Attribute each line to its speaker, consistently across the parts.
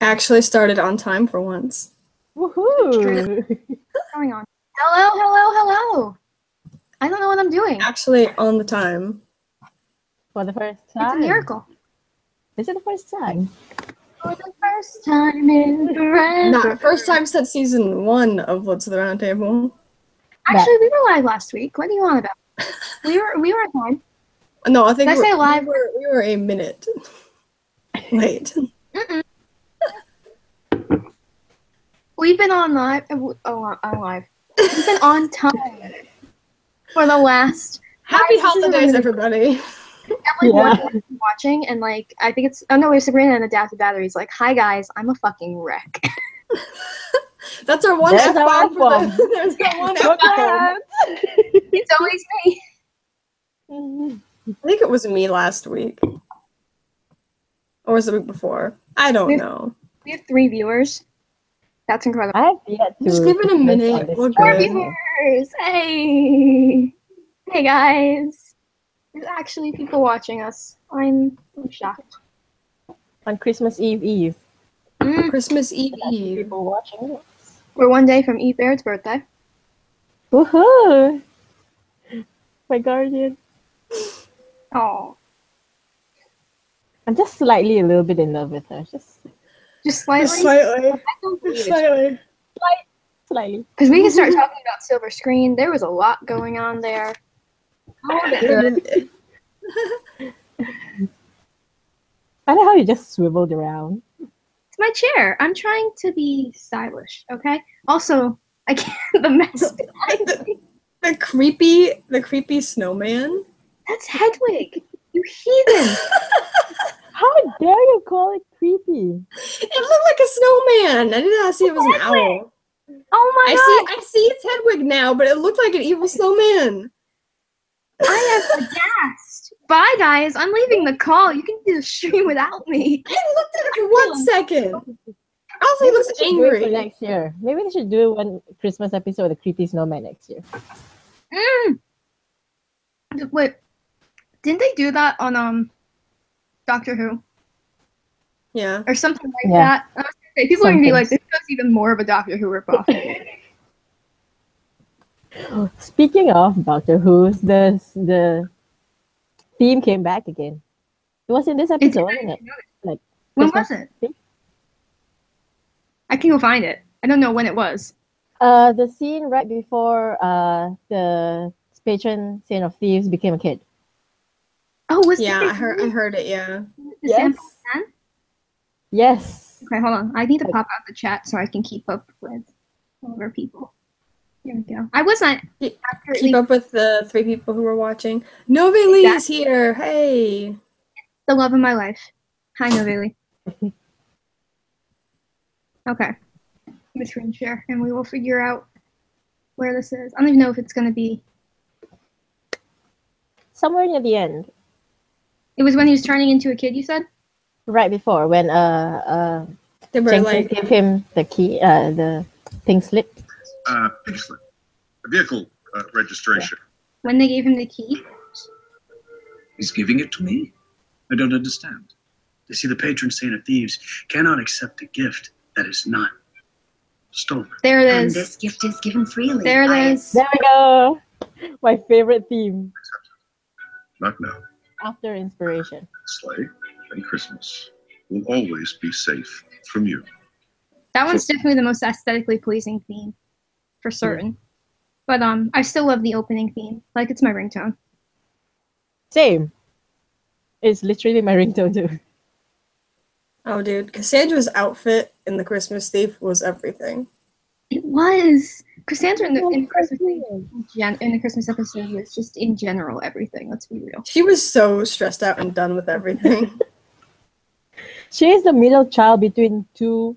Speaker 1: Actually started on time for once.
Speaker 2: Woohoo!
Speaker 3: What's going on? Hello. I don't know what I'm doing.
Speaker 1: Actually on the time.
Speaker 2: For the first time.
Speaker 3: It's a miracle.
Speaker 2: Is it the first time?
Speaker 3: For the first time in forever.
Speaker 1: Not first time since season 1 of What's the Round Table.
Speaker 3: Actually, we were live last week. What do you want about? We were on time.
Speaker 1: No, I think
Speaker 3: Did I say live?
Speaker 1: we were a minute late.
Speaker 3: We've been on live. Oh, I'm live. We've been on time for the last.
Speaker 1: Happy holidays, everybody.
Speaker 3: And like one watching, and like I think it's no, it was Sabrina and Adaptive Batteries. Like, hi guys, I'm a fucking wreck.
Speaker 1: That's our one
Speaker 2: There's
Speaker 1: F-bomb
Speaker 2: our
Speaker 1: for the. There's our one F-bomb.
Speaker 3: It's always me.
Speaker 1: I think it was me last week. Or was it the week before? I don't know.
Speaker 3: We have 3 viewers. That's incredible.
Speaker 2: I have yet to.
Speaker 1: Just give it a minute. We're
Speaker 3: 4
Speaker 1: good.
Speaker 3: viewers. Hey guys. There's actually people watching us. I'm shocked.
Speaker 2: On Christmas Eve.
Speaker 1: Christmas Eve.
Speaker 2: People watching us.
Speaker 3: We're one day from Eve Baird's birthday.
Speaker 2: Woohoo! My guardian.
Speaker 3: Oh.
Speaker 2: I'm just slightly a little bit in love with her. Just
Speaker 3: Just slightly.
Speaker 1: Slightly.
Speaker 3: I don't believe it.
Speaker 1: Slightly.
Speaker 2: slightly.
Speaker 3: Because we can start talking about Silver Screen. There was a lot going on there.
Speaker 1: Good.
Speaker 2: I know how you just swiveled around.
Speaker 3: It's my chair. I'm trying to be stylish, okay? Also, I can't. The mess behind me.
Speaker 1: The creepy snowman.
Speaker 3: That's Hedwig. You heathen.
Speaker 2: How dare you call it creepy?
Speaker 1: It looked like a snowman. I did not see it was an owl.
Speaker 3: Oh my god.
Speaker 1: I see it's Hedwig now, but it looked like an evil snowman.
Speaker 3: I am aghast. Bye, guys. I'm leaving the call. You can do the stream without me.
Speaker 1: I looked at it for 1 second. Also, he looks
Speaker 2: Maybe they should do it for
Speaker 1: angry.
Speaker 2: next year. Maybe they should do one Christmas episode of the Creepy Snowman next year.
Speaker 3: Wait, didn't they do that on Doctor Who
Speaker 1: Yeah.
Speaker 3: or something like that? I was gonna say, people are gonna be like, this was even more of a Doctor Who ripoff.
Speaker 2: Speaking of Doctor Who, the theme came back again. It was in this episode, wasn't it? Like
Speaker 3: When
Speaker 2: Christmas
Speaker 3: was it?
Speaker 2: theme?
Speaker 3: I can go find it. I don't know when it was.
Speaker 2: The scene right before the patron saint of thieves became a kid.
Speaker 3: Oh, was
Speaker 1: Yeah,
Speaker 3: it
Speaker 1: I heard it, yeah.
Speaker 3: the sample then?
Speaker 2: Yes.
Speaker 3: Okay, hold on. I need to pop out the chat so I can keep up with other people. Here we go. I was not accurately.
Speaker 1: Keep up with the 3 people who were watching. Noveli is here. Hey.
Speaker 3: The love of my life. Hi, Noveli. Okay. Let me screen share, and we will figure out where this is. I don't even know if it's going to be.
Speaker 2: Somewhere near the end.
Speaker 3: It was when he was turning into a kid, you said?
Speaker 2: Right before when
Speaker 1: They were
Speaker 2: Jenkins
Speaker 1: like,
Speaker 2: gave him the key, the thing slipped.
Speaker 4: Excellent. Vehicle registration.
Speaker 3: When they gave him the key?
Speaker 5: He's giving it to me? I don't understand. You see, the patron saint of thieves cannot accept a gift that is not stolen.
Speaker 3: There it
Speaker 6: And
Speaker 3: is.
Speaker 6: this gift is given freely.
Speaker 3: There it is.
Speaker 2: There we go. My favorite theme
Speaker 4: Not now.
Speaker 2: after inspiration.
Speaker 4: Sleigh and Christmas will always be safe from you.
Speaker 3: That one's definitely the most aesthetically pleasing theme, for certain. But I still love the opening theme. Like, it's my ringtone.
Speaker 2: Same. It's literally my ringtone too.
Speaker 1: oh, dude, Cassandra's outfit in the Christmas Thief was everything.
Speaker 3: It was. Cassandra in the Christmas in the Christmas episode was just in general everything. Let's be real.
Speaker 1: She was so stressed out and done with everything.
Speaker 2: She is the middle child between 2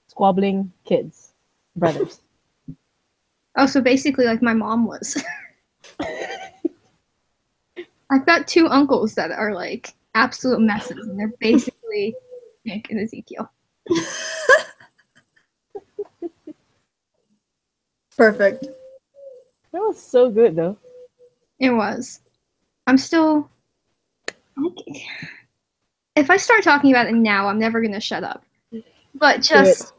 Speaker 2: squabbling kids, brothers.
Speaker 3: Oh, so basically, like my mom was. I've got 2 uncles that are like absolute messes, and they're basically Nick and Ezekiel.
Speaker 1: Perfect.
Speaker 2: That was so good though.
Speaker 3: It was. I'm still. If I start talking about it now, I'm never gonna shut up. But just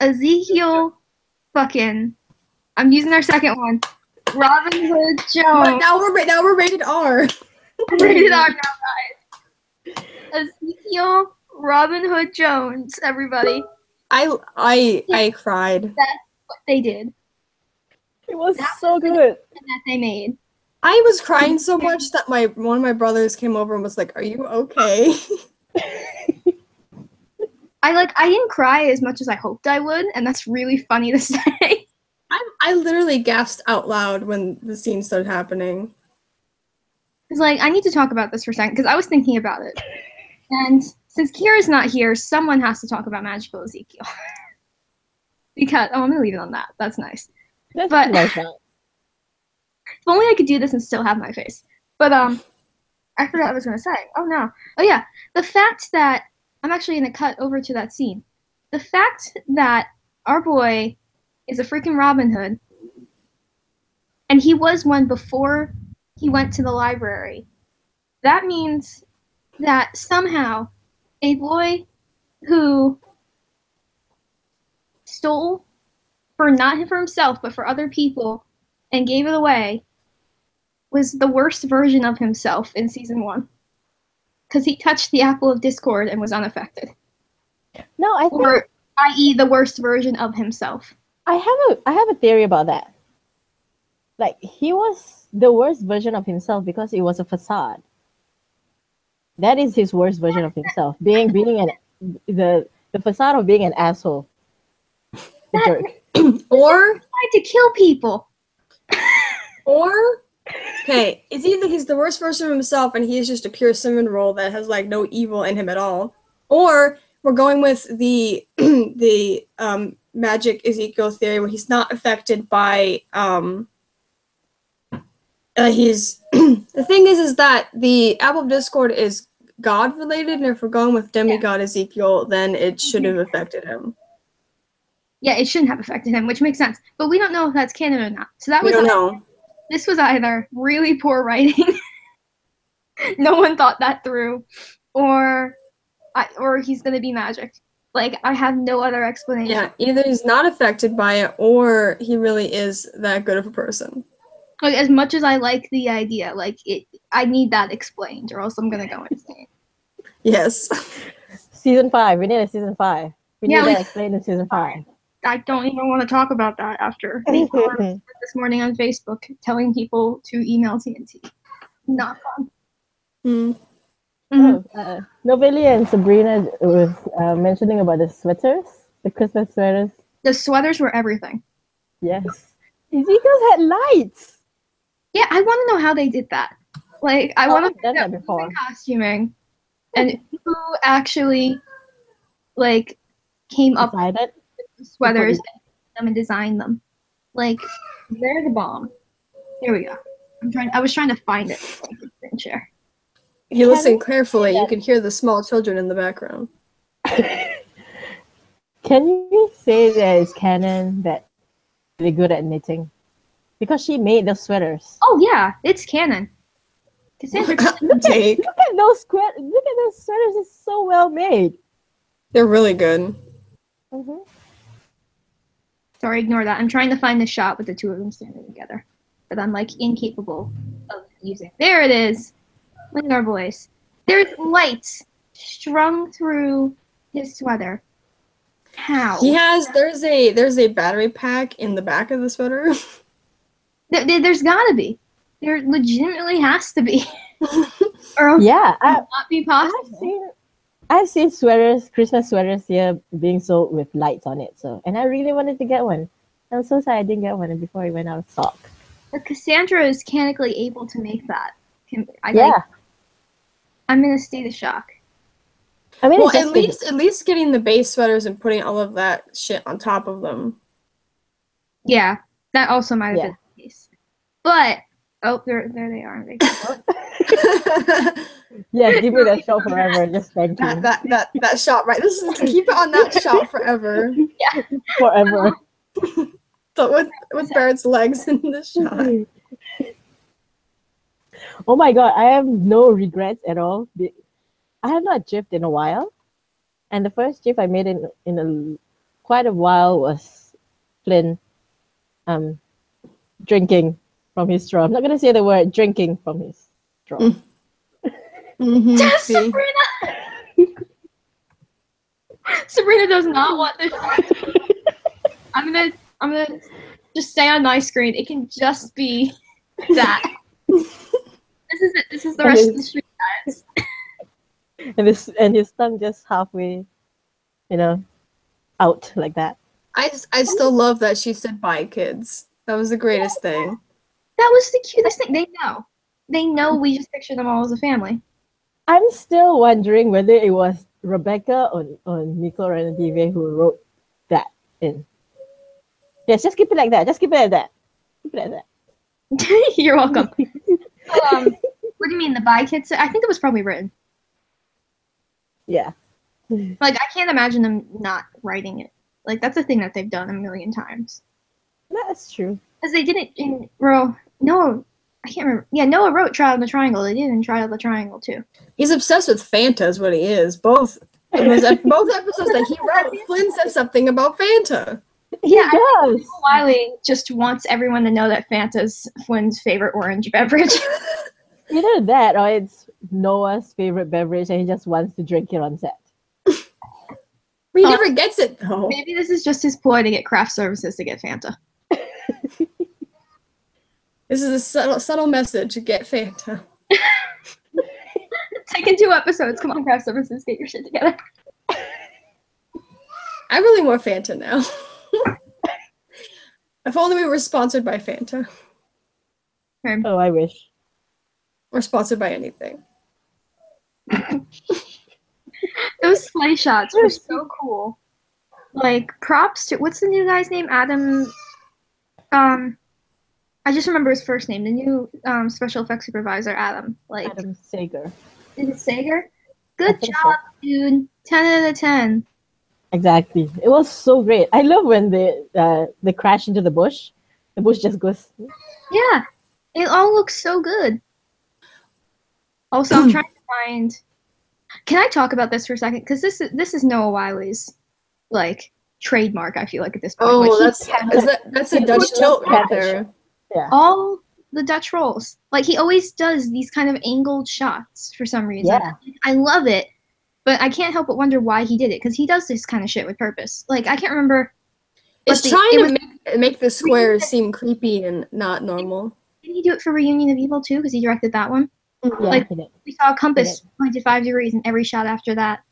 Speaker 3: Ezekiel fucking, I'm using our second one, Robin Hood
Speaker 1: But
Speaker 3: Jones.
Speaker 1: now we're rated R.
Speaker 3: Rated R now, guys. Ezekiel Robin Hood Jones, everybody.
Speaker 1: I cried.
Speaker 3: That's what they did.
Speaker 2: It was
Speaker 3: That
Speaker 2: so
Speaker 3: was the
Speaker 2: good.
Speaker 3: decision that they made.
Speaker 1: I was crying so much that one of my brothers came over and was like, "Are you okay?"
Speaker 3: I didn't cry as much as I hoped I would, and that's really funny to say.
Speaker 1: I literally gasped out loud when the scene started happening.
Speaker 3: Because I need to talk about this for a second because I was thinking about it, and since Kira's not here, someone has to talk about Magical Ezekiel. Because I'm gonna leave it on that. That's nice.
Speaker 2: That's
Speaker 3: But-
Speaker 2: a nice shot.
Speaker 3: If only I could do this and still have my face. But I forgot what I was gonna say. Oh no. Oh yeah. The fact that I'm actually gonna cut over to that scene. The fact that our boy is a freaking Robin Hood, and he was one before he went to the library. That means that somehow a boy who stole not for himself but for other people and gave it away was the worst version of himself in season 1 because he touched the apple of discord and was unaffected,
Speaker 2: No, I think
Speaker 3: or i.e. the worst version of himself.
Speaker 2: I have a theory about that. Like, he was the worst version of himself because it was a facade. That is his worst version of himself. Being the facade of being an asshole. A jerk.
Speaker 1: Or
Speaker 3: Tried to kill people.
Speaker 1: okay, it's either he's the worst version of himself and he is just a pure cinnamon roll that has like no evil in him at all, or we're going with the magic Ezekiel theory where he's not affected by he's the thing is that the apple of discord is God related, and if we're going with demigod Ezekiel, then it should have affected him.
Speaker 3: Yeah, it shouldn't have affected him, which makes sense. But we don't know if that's canon or not. So that
Speaker 1: We
Speaker 3: was
Speaker 1: don't know.
Speaker 3: this was either really poor writing, no one thought that through, or he's gonna be magic. Like, I have no other explanation.
Speaker 1: Yeah, either he's not affected by it or he really is that good of a person.
Speaker 3: Like, as much as I like the idea, I need that explained, or else I'm gonna go insane.
Speaker 1: Yes.
Speaker 2: Season 5. We need a season 5. We
Speaker 3: Yeah,
Speaker 2: need
Speaker 3: we-
Speaker 2: that explained in season 5.
Speaker 3: I don't even want to talk about that after the hours this morning on Facebook telling people to email TNT. Not fun.
Speaker 1: Hmm.
Speaker 3: Mhm.
Speaker 2: Novelli and Sabrina was mentioning about the sweaters, the Christmas sweaters.
Speaker 3: The sweaters were everything.
Speaker 2: Yes. Ezekiel's had lights.
Speaker 3: Yeah, I want to know how they did that. Like, I want
Speaker 2: I've
Speaker 3: to
Speaker 2: done
Speaker 3: find out
Speaker 2: that
Speaker 3: who's
Speaker 2: before.
Speaker 3: in costuming and who actually came up with
Speaker 2: Decided.
Speaker 3: the sweaters and designed them. Like, they're the bomb. Here we go. I was trying to find it. So I could screen share.
Speaker 1: If you
Speaker 2: Can
Speaker 1: listen
Speaker 2: we
Speaker 1: carefully,
Speaker 2: say
Speaker 1: you
Speaker 2: that-
Speaker 1: can hear the small children in the background.
Speaker 2: Can you say that it's canon that they're good at knitting? Because she made the sweaters.
Speaker 3: Oh yeah, it's canon. Cassandra,
Speaker 1: Take.
Speaker 2: Look at those sweaters. It's so well made.
Speaker 1: They're really good.
Speaker 2: Mm-hmm.
Speaker 3: sorry, ignore that. I'm trying to find the shot with the two of them standing together, but I'm incapable of using. There it is. Look at our boys. There's lights strung through his sweater. How?
Speaker 1: There's a battery pack in the back of the sweater.
Speaker 3: There's gotta be. There legitimately has to be. Or else
Speaker 2: Yeah,
Speaker 3: it would not be possible.
Speaker 2: I've seen sweaters, Christmas sweaters here being sold with lights on it. So, and I really wanted to get one. I'm so sad I didn't get one before it went out of stock.
Speaker 3: But Cassandra is mechanically able to make that. I'm in a state of shock.
Speaker 2: I mean,
Speaker 1: Well,
Speaker 2: it's
Speaker 1: at least getting the base sweaters and putting all of that shit on top of them.
Speaker 3: Yeah, that also might have
Speaker 2: Yeah.
Speaker 3: been the case. But there they are.
Speaker 2: yeah, give me that shot forever. Just thank you
Speaker 1: that shot right. This is keep it on that shot forever.
Speaker 2: forever.
Speaker 1: But with Barrett's legs in the shot.
Speaker 2: Oh my god, I have no regrets at all. I have not gypped in a while. And the first GIF I made in quite a while was Flynn drinking from his straw. I'm not gonna say the word drinking from his straw.
Speaker 3: Yes,
Speaker 1: See?
Speaker 3: Sabrina! Sabrina does not want this. I'm gonna just stay on my screen. It can just be that. This is it. This is the rest of the stream, guys.
Speaker 2: And his tongue just halfway, out like that.
Speaker 1: I still love that she said bye, kids. That was the greatest thing.
Speaker 3: That was the cutest thing. They know. They know we just picture them all as a family.
Speaker 2: I'm still wondering whether it was Rebecca or Nico Renadive who wrote that in. Yes, just keep it like that. Just keep it like that. Keep it like that.
Speaker 3: You're welcome. What do you mean, the bye kids? I think it was probably written.
Speaker 2: Yeah.
Speaker 3: Like, I can't imagine them not writing it. Like, that's a thing that they've done a million times.
Speaker 2: That's true.
Speaker 3: Because they did it in Noah, I can't remember. Yeah, Noah wrote Trial of the Triangle. They did it in Trial of the Triangle, too.
Speaker 1: He's obsessed with Fanta is what he is. Both episodes that he wrote, Flynn said something about Fanta.
Speaker 2: He does.
Speaker 3: Wiley just wants everyone to know that Fanta's Flynn's favorite orange beverage.
Speaker 2: Either that or it's Noah's favorite beverage and he just wants to drink it on set.
Speaker 1: He never gets it, though.
Speaker 3: Maybe this is just his ploy to get craft services to get Fanta.
Speaker 1: This is a subtle message. Get Fanta.
Speaker 3: Taking 2 episodes. Come on, craft services, get your shit together.
Speaker 1: I really want Fanta now. If only we were sponsored by Fanta.
Speaker 2: Oh, I wish.
Speaker 1: Or sponsored by anything.
Speaker 3: Those sleigh shots were so cool. Like, props to, what's the new guy's name? Adam, I just remember his first name. The new special effects supervisor, Adam. Like,
Speaker 2: Adam Sager.
Speaker 3: Is it Sager? Good job, dude. 10 out of 10.
Speaker 2: Exactly. It was so great. I love when they crash into the bush. The bush just goes.
Speaker 3: Yeah. It all looks so good. Also, I'm trying to find... Can I talk about this for a second? Because this is Noah Wiley's, like, trademark, I feel like, at this point.
Speaker 1: Oh,
Speaker 3: like,
Speaker 1: that's a Dutch tilt right there.
Speaker 2: Yeah.
Speaker 3: All the Dutch rolls. Like, he always does these kind of angled shots for some reason.
Speaker 2: Yeah.
Speaker 3: I love it, but I can't help but wonder why he did it, because he does this kind of shit with purpose. Like, I can't remember.
Speaker 1: It's trying to make the squares seem creepy and not normal.
Speaker 3: Didn't he do it for Reunion of Evil, too? Because he directed that one?
Speaker 2: Yeah,
Speaker 3: like, we saw a compass pointed 5 degrees, and every shot after that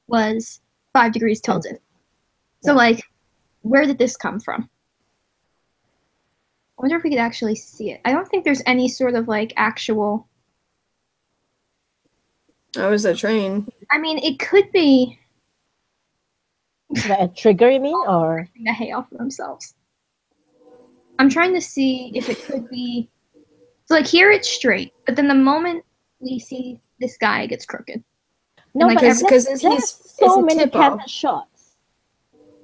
Speaker 3: was 5 degrees tilted. So, like, where did this come from? I wonder if we could actually see it. I don't think there's any sort of, like, actual...
Speaker 1: That was a train.
Speaker 3: I mean, it could be...
Speaker 2: a trigger, you mean? Or...
Speaker 3: the hay off of themselves. I'm trying to see if it could be... So, like, here it's straight, but then the moment we see this guy, it gets crooked.
Speaker 2: No,
Speaker 3: like,
Speaker 2: because
Speaker 1: there's
Speaker 2: so many canted shots.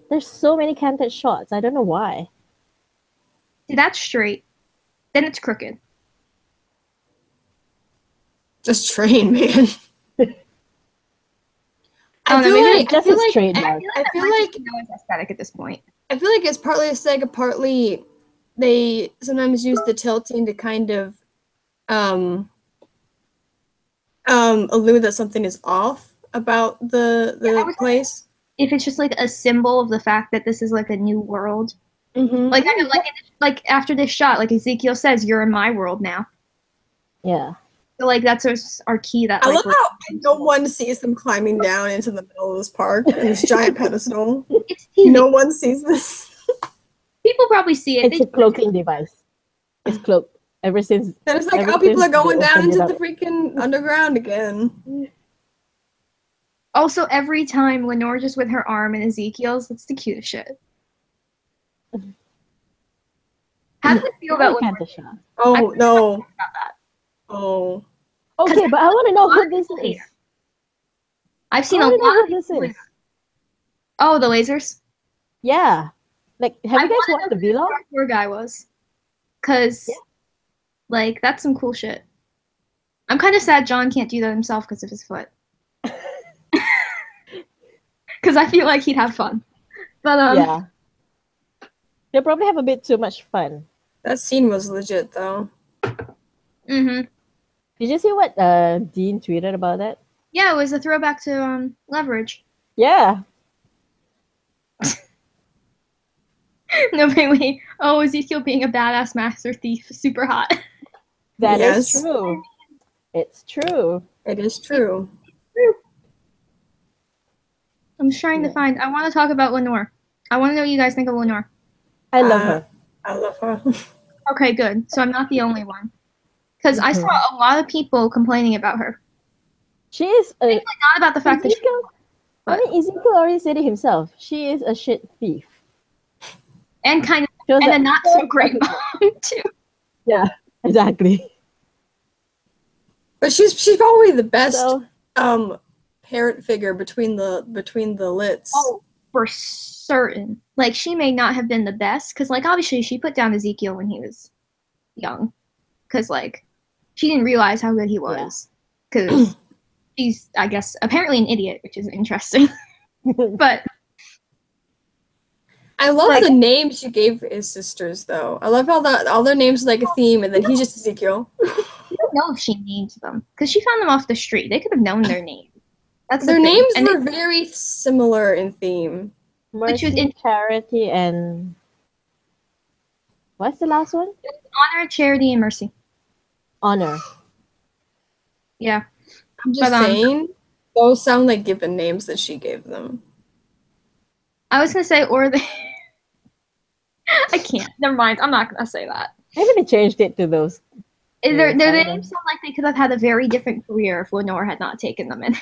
Speaker 2: There's so many canted shots. I don't know why.
Speaker 3: See, that's straight. Then it's crooked.
Speaker 1: Just train, man.
Speaker 3: I feel like
Speaker 2: just a straight mark.
Speaker 3: I feel like it's aesthetic at this point.
Speaker 1: I feel like it's partly aesthetic, partly they sometimes use the tilting to kind of allude that something is off about the place.
Speaker 3: If it's just like a symbol of the fact that this is like a new world.
Speaker 1: Mm-hmm.
Speaker 3: Like after this shot, like Ezekiel says, you're in my world now.
Speaker 2: Yeah.
Speaker 3: So like that's our key. That
Speaker 1: I
Speaker 3: like,
Speaker 1: love how no one sees them climbing down into the middle of this park in this giant pedestal.
Speaker 3: It's TV.
Speaker 1: No one sees this.
Speaker 3: People probably see it.
Speaker 2: It's a cloaking device. It's cloaked ever since.
Speaker 1: And it's like, oh, people are going down into the freaking underground again.
Speaker 3: Also, every time Lenore's just with her arm in Ezekiel's, that's the cutest shit. How does it feel about Lenore?
Speaker 1: Oh, no. About that. Oh.
Speaker 2: Okay, but I want to know who this is.
Speaker 3: I've seen a lot of
Speaker 2: this is.
Speaker 3: Oh, the lasers?
Speaker 2: Yeah. Like, have you guys watched the vlog?
Speaker 3: Who the guy was. Because, like, that's some cool shit. I'm kind of sad John can't do that himself because of his foot. because I feel like he'd have fun. But
Speaker 2: Yeah. They'll probably have a bit too much fun.
Speaker 1: That scene was legit, though.
Speaker 3: Did
Speaker 2: you see what Dean tweeted about that?
Speaker 3: Yeah, it was a throwback to Leverage.
Speaker 2: Yeah.
Speaker 3: No, wait. Oh, Ezekiel being a badass master thief, super hot.
Speaker 2: That is
Speaker 1: Yes.
Speaker 2: true. It's true.
Speaker 1: It is true.
Speaker 3: I'm just trying to find. I want to talk about Lenore. I want to know what you guys think of Lenore.
Speaker 2: I love her.
Speaker 1: I love her.
Speaker 3: Okay, good. So I'm not the only one. Because I saw a lot of people complaining about her.
Speaker 2: She is a...
Speaker 3: Not about the fact that she...
Speaker 2: I mean, Ezekiel already said it himself. She is a shit thief.
Speaker 3: And kind of... And a not-so-great mom, too.
Speaker 2: Yeah, exactly.
Speaker 1: But she's probably the best parent figure between the lits.
Speaker 3: Oh, for certain. Like, she may not have been the best, because, like, obviously she put down Ezekiel when he was young. Because, like, she didn't realize how good he was. Because she's, I guess, apparently an idiot, which is interesting. But...
Speaker 1: I love the names you gave his sisters, though. I love how all their names are like a theme, and then he's just Ezekiel.
Speaker 3: I don't know if she named them, because she found them off the street. They could have known their names. That's
Speaker 1: their names were very similar in theme.
Speaker 2: Mercy,
Speaker 3: which was
Speaker 2: Charity, and what's the last one?
Speaker 3: Honor, Charity, and Mercy.
Speaker 2: Honor.
Speaker 3: Yeah.
Speaker 1: I'm just saying, those sound like given names that she gave them.
Speaker 3: I was gonna say, or they. I can't. Never mind. I'm not gonna say that.
Speaker 2: Maybe they changed it to those.
Speaker 3: Their names sound like they could have had a very different career if Lenore had not taken them in.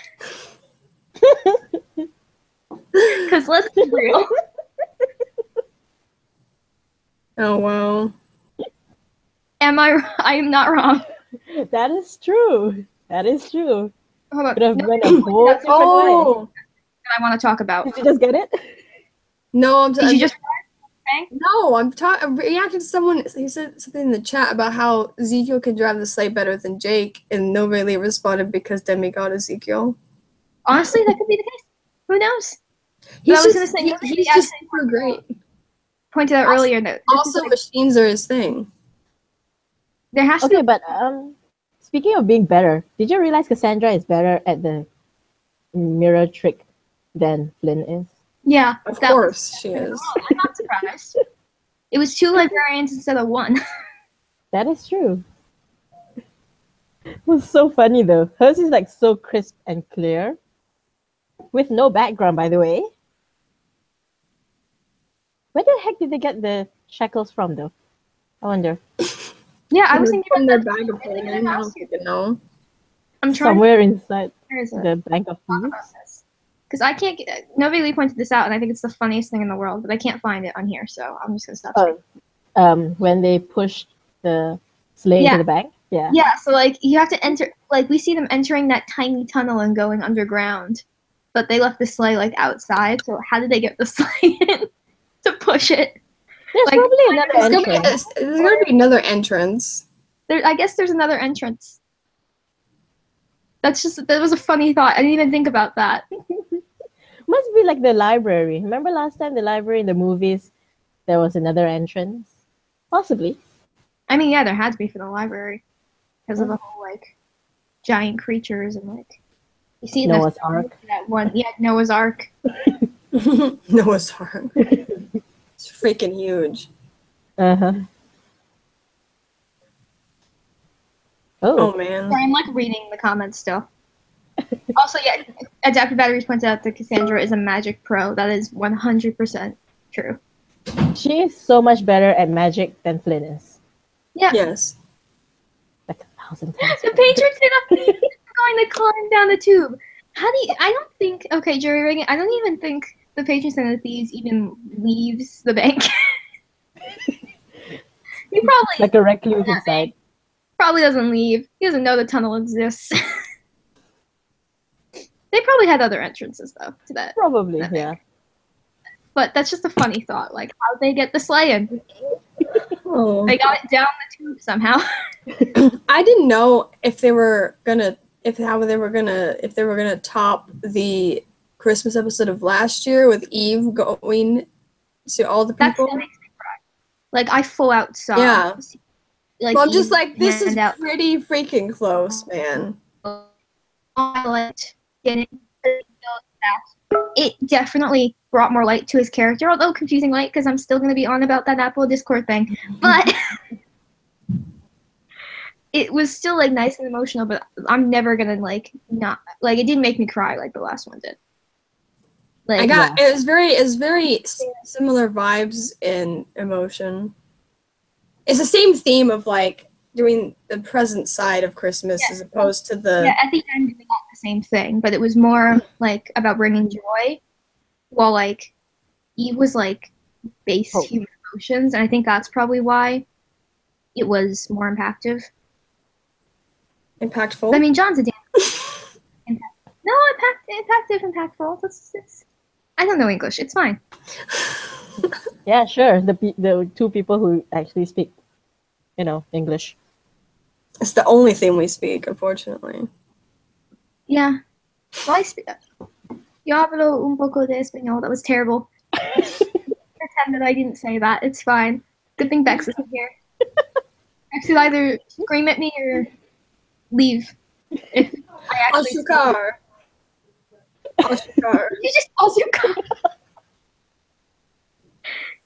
Speaker 3: Because let's be real.
Speaker 1: Oh wow.
Speaker 3: I am not wrong.
Speaker 2: That is true. That is true.
Speaker 3: Hold on.
Speaker 2: Could have went a whole different way.
Speaker 3: I want to talk about.
Speaker 2: Did you just get it?
Speaker 1: No,
Speaker 3: Did you just?
Speaker 1: No, I'm reacting to someone. He said something in the chat about how Ezekiel can drive the sleigh better than Jake, and nobody responded because demigod Ezekiel.
Speaker 3: Honestly, that could be the case. Who knows?
Speaker 1: He's just super great.
Speaker 3: Pointed out earlier that
Speaker 1: also machines are his thing.
Speaker 3: There has to
Speaker 2: be. But speaking of being better, did you realize Cassandra is better at the mirror trick than Flynn is?
Speaker 3: Yeah,
Speaker 1: of course she is.
Speaker 3: I'm not surprised. It was 2 librarians instead of 1.
Speaker 2: That is true. It was so funny though. Hers is like so crisp and clear, with no background, by the way. Where the heck did they get the shackles from, though? I wonder.
Speaker 3: Yeah, I was thinking
Speaker 1: from their bag of holding. I don't even know.
Speaker 3: I'm trying
Speaker 2: somewhere inside the bank of thieves.
Speaker 3: Because I can't get, nobody pointed this out, and I think it's the funniest thing in the world, but I can't find it on here, so I'm just gonna stop.
Speaker 2: When they pushed the sleigh into the bank? Yeah.
Speaker 3: Yeah, so like you have to enter, like we see them entering that tiny tunnel and going underground, but they left the sleigh like outside, so how did they get the sleigh in to push it?
Speaker 2: There's
Speaker 3: like,
Speaker 2: probably another entrance.
Speaker 1: There's gonna be another entrance.
Speaker 3: I guess there's another entrance. That was a funny thought. I didn't even think about that.
Speaker 2: Must be like the library. Remember last time the library in the movies, there was another entrance? Possibly.
Speaker 3: I mean, yeah, there had to be for the library. Because of the whole, like, giant creatures and, like, you see
Speaker 2: Noah's Ark.
Speaker 3: That one. Yeah, Noah's Ark.
Speaker 1: Noah's Ark. It's freaking huge.
Speaker 2: Uh-huh.
Speaker 1: Oh man.
Speaker 3: Sorry, I'm like reading the comments still. Also, yeah, Adaptive Batteries points out that Cassandra is a magic pro. That is 100% true.
Speaker 2: She is so much better at magic than Flynn is.
Speaker 3: Yeah.
Speaker 1: Yes.
Speaker 2: Like 1,000 times.
Speaker 3: The patrons going to climb down the tube. How do you? I don't think. Okay, jury rigging. I don't even think the patrons and the thieves even leaves the bank. He probably
Speaker 2: like a recluse inside.
Speaker 3: Probably doesn't leave. He doesn't know the tunnel exists. They probably had other entrances though to that.
Speaker 2: Probably, yeah.
Speaker 3: But that's just a funny thought. Like, how'd they get the sleigh in?
Speaker 1: Oh.
Speaker 3: They got it down the tube somehow.
Speaker 1: I didn't know if they were gonna top the Christmas episode of last year with Eve going to all the
Speaker 3: That's
Speaker 1: people.
Speaker 3: what makes me cry. Like I full out sobbed.
Speaker 1: Yeah.
Speaker 3: Like
Speaker 1: Well, I'm just
Speaker 3: Eve
Speaker 1: like, this is
Speaker 3: hand out.
Speaker 1: pretty freaking close, man.
Speaker 3: I liked getting it definitely brought more light to his character, although confusing light because I'm still gonna be on about that Apple Discord thing. But it was still like nice and emotional, but I'm never gonna like not like it didn't make me cry like the last one did. Like
Speaker 1: it was very similar vibes and emotion. It's the same theme of like doing the present side of Christmas as opposed to the
Speaker 3: at the end we got the same thing, but it was more like about bringing joy, while like Eve was like base human emotions, and I think that's probably why it was more impactful. I mean, John's a damn no impactful. It's I don't know English. It's fine.
Speaker 2: Yeah, sure. The two people who actually speak, English.
Speaker 1: It's the only thing we speak, unfortunately.
Speaker 3: Yeah. Well, I speak. Yo hablo un poco de español. That was terrible. Pretend that I didn't say that. It's fine. Good thing Becks isn't here. Becks will either scream at me or leave. If I actually
Speaker 1: Oshikar.
Speaker 3: You just Oshikar.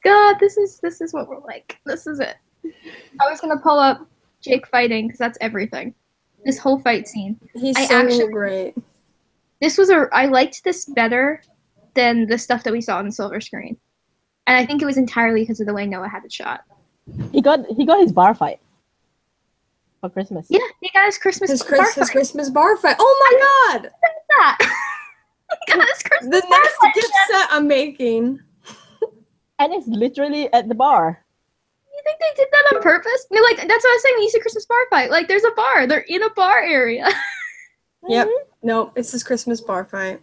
Speaker 3: God, this is what we're like. This is it. I was gonna pull up Jake fighting because that's everything. This whole fight scene.
Speaker 1: He's so great.
Speaker 3: I liked this better than the stuff that we saw on the silver screen, and I think it was entirely because of the way Noah had it shot.
Speaker 2: He got his bar fight for Christmas.
Speaker 3: Yeah, he got his Christmas bar fight.
Speaker 1: Oh my god!
Speaker 3: That. He got his Christmas
Speaker 1: The
Speaker 3: bar
Speaker 1: next
Speaker 3: fight.
Speaker 1: gift set I'm making.
Speaker 2: And it's literally at the bar.
Speaker 3: You think they did that on purpose? No, like that's what I was saying. When you see Christmas bar fight, like there's a bar. They're in a bar area.
Speaker 1: Yep. No, it's this Christmas bar fight.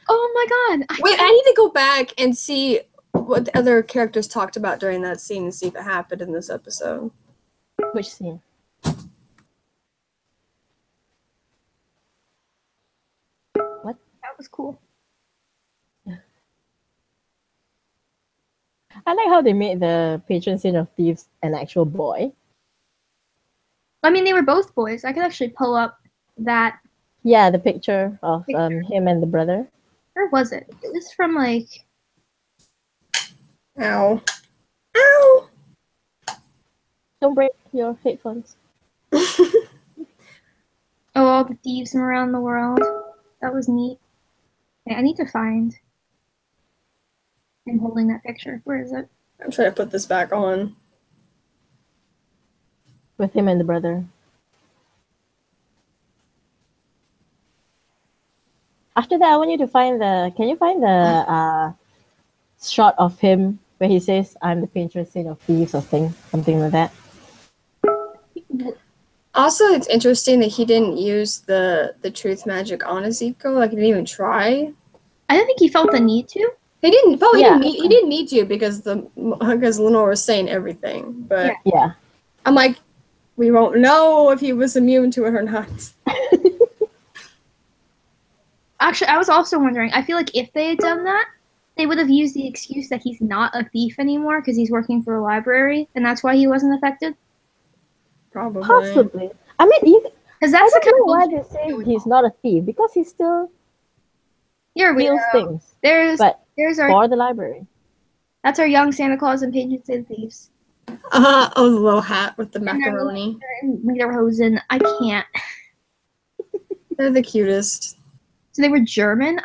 Speaker 3: Oh my god!
Speaker 1: Wait, I need to go back and see what the other characters talked about during that scene and see if it happened in this episode.
Speaker 2: Which scene? What?
Speaker 3: That was cool.
Speaker 2: I like how they made the patron saint of thieves an actual boy.
Speaker 3: I mean, they were both boys. I could actually pull up that.
Speaker 2: Yeah, the picture of him and the brother.
Speaker 3: Where was it? It was from like.
Speaker 1: Ow. Ow!
Speaker 2: Don't break your headphones.
Speaker 3: Oh, all the thieves from around the world. That was neat. Okay, I need to find. I'm holding that picture. Where is it?
Speaker 1: I'm trying to put this back on.
Speaker 2: With him and the brother. After that, I want you to find can you find the shot of him where he says, "I'm the patron saint of thieves" or something like that?
Speaker 1: Also, it's interesting that he didn't use the truth magic on Ezekiel. Like, he didn't even try.
Speaker 3: I don't think he felt the need to.
Speaker 1: He didn't. Probably he didn't need to because Lenore was saying everything. But
Speaker 2: yeah,
Speaker 1: I'm like, we won't know if he was immune to it or not.
Speaker 3: Actually, I was also wondering. I feel like if they had done that, they would have used the excuse that he's not a thief anymore because he's working for a library, and that's why he wasn't affected.
Speaker 1: Probably.
Speaker 2: Possibly. I mean,
Speaker 3: because that's
Speaker 2: I don't know why they say he's not a thief because he still steals things. There's our for the library.
Speaker 3: That's our young Santa Claus and patron saint of thieves.
Speaker 1: Oh, the little hat with the macaroni.
Speaker 3: Lederhosen. I can't.
Speaker 1: They're the cutest.
Speaker 3: So they were German.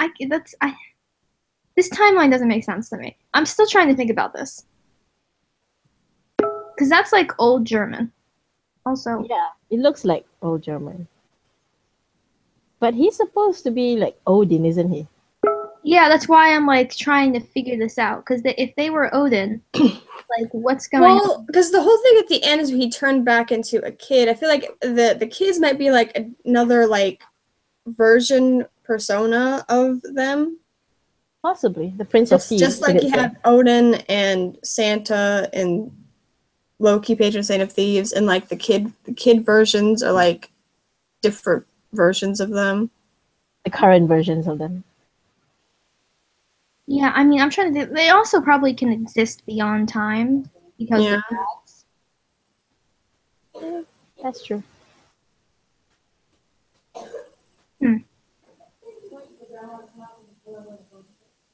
Speaker 3: This timeline doesn't make sense to me. I'm still trying to think about this. Because that's like old German. Also.
Speaker 2: Yeah, it looks like old German. But he's supposed to be like Odin, isn't he?
Speaker 3: Yeah, that's why I'm like trying to figure this out. Because if they were Odin, like what's going on?
Speaker 1: Well, because the whole thing at the end is he turned back into a kid. I feel like the kids might be like another like version persona of them.
Speaker 2: Possibly the Prince of Thieves.
Speaker 1: Just like you have Odin and Santa and Loki, patron saint of thieves, and like the kid versions are like different versions of them.
Speaker 2: The current versions of them.
Speaker 3: Yeah, I mean, I'm trying to think. They also probably can exist beyond time because
Speaker 1: Yeah.
Speaker 3: they're gods.
Speaker 2: That's true.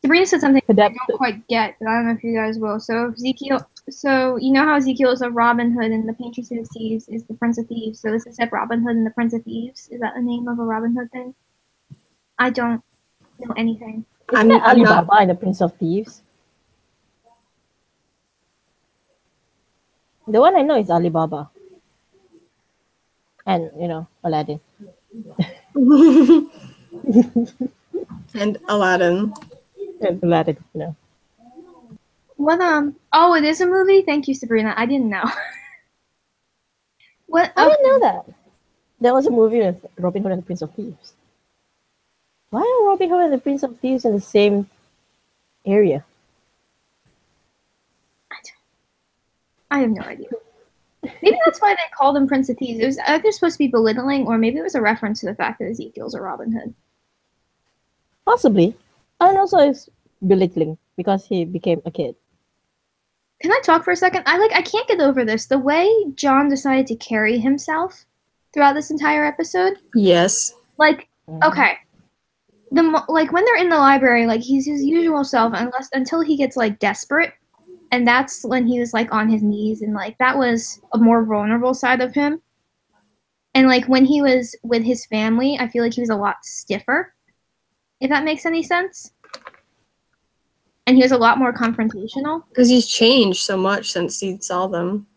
Speaker 3: Sabrina said something
Speaker 2: But
Speaker 3: I
Speaker 2: that,
Speaker 3: don't quite get, but I don't know if you guys will. So you know how Ezekiel is a Robin Hood and the Patron Saint of Thieves is the Prince of Thieves. So this is said Robin Hood and the Prince of Thieves. Is that the name of a Robin Hood thing? I don't know anything.
Speaker 2: isn't that
Speaker 1: I'm not.
Speaker 2: Alibaba and the Prince of Thieves? The one I know is Alibaba. And, Aladdin.
Speaker 1: And Aladdin.
Speaker 2: And Aladdin,
Speaker 3: What Oh, it is a movie. Thank you, Sabrina. I didn't know. What?
Speaker 2: I didn't know that. There was a movie with Robin Hood and the Prince of Thieves. Why are Robin Hood and the Prince of Thieves in the same area?
Speaker 3: I have no idea. Maybe that's why they called him Prince of Thieves. It was either supposed to be belittling, or maybe it was a reference to the fact that Ezekiel's a Robin Hood.
Speaker 2: Possibly. And also it's belittling because he became a kid.
Speaker 3: Can I talk for a second? I can't get over this. The way John decided to carry himself throughout this entire episode.
Speaker 1: Yes.
Speaker 3: Like, okay. When they're in the library, like he's his usual self until he gets like desperate. And that's when he was like on his knees, and like that was a more vulnerable side of him. And like when he was with his family, I feel like he was a lot stiffer, if that makes any sense. And he was a lot more confrontational.
Speaker 1: Because he's changed so much since he saw them.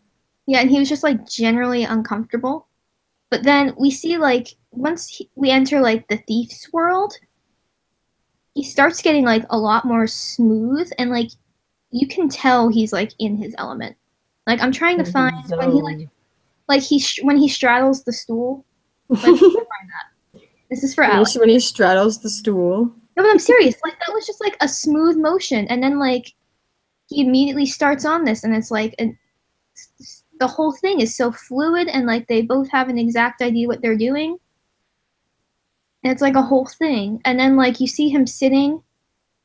Speaker 3: Yeah, and he was just like generally uncomfortable. But then we see like once we enter like the thief's world, he starts getting like a lot more smooth, and like you can tell he's like in his element. Like I'm trying to find when he when he straddles the stool. Like, find that. This is for Alex.
Speaker 1: When he straddles the stool.
Speaker 3: No, but I'm serious. Like that was just like a smooth motion, and then like he immediately starts on this, and it's like the whole thing is so fluid, and like they both have an exact idea what they're doing. And it's like a whole thing, and then like you see him sitting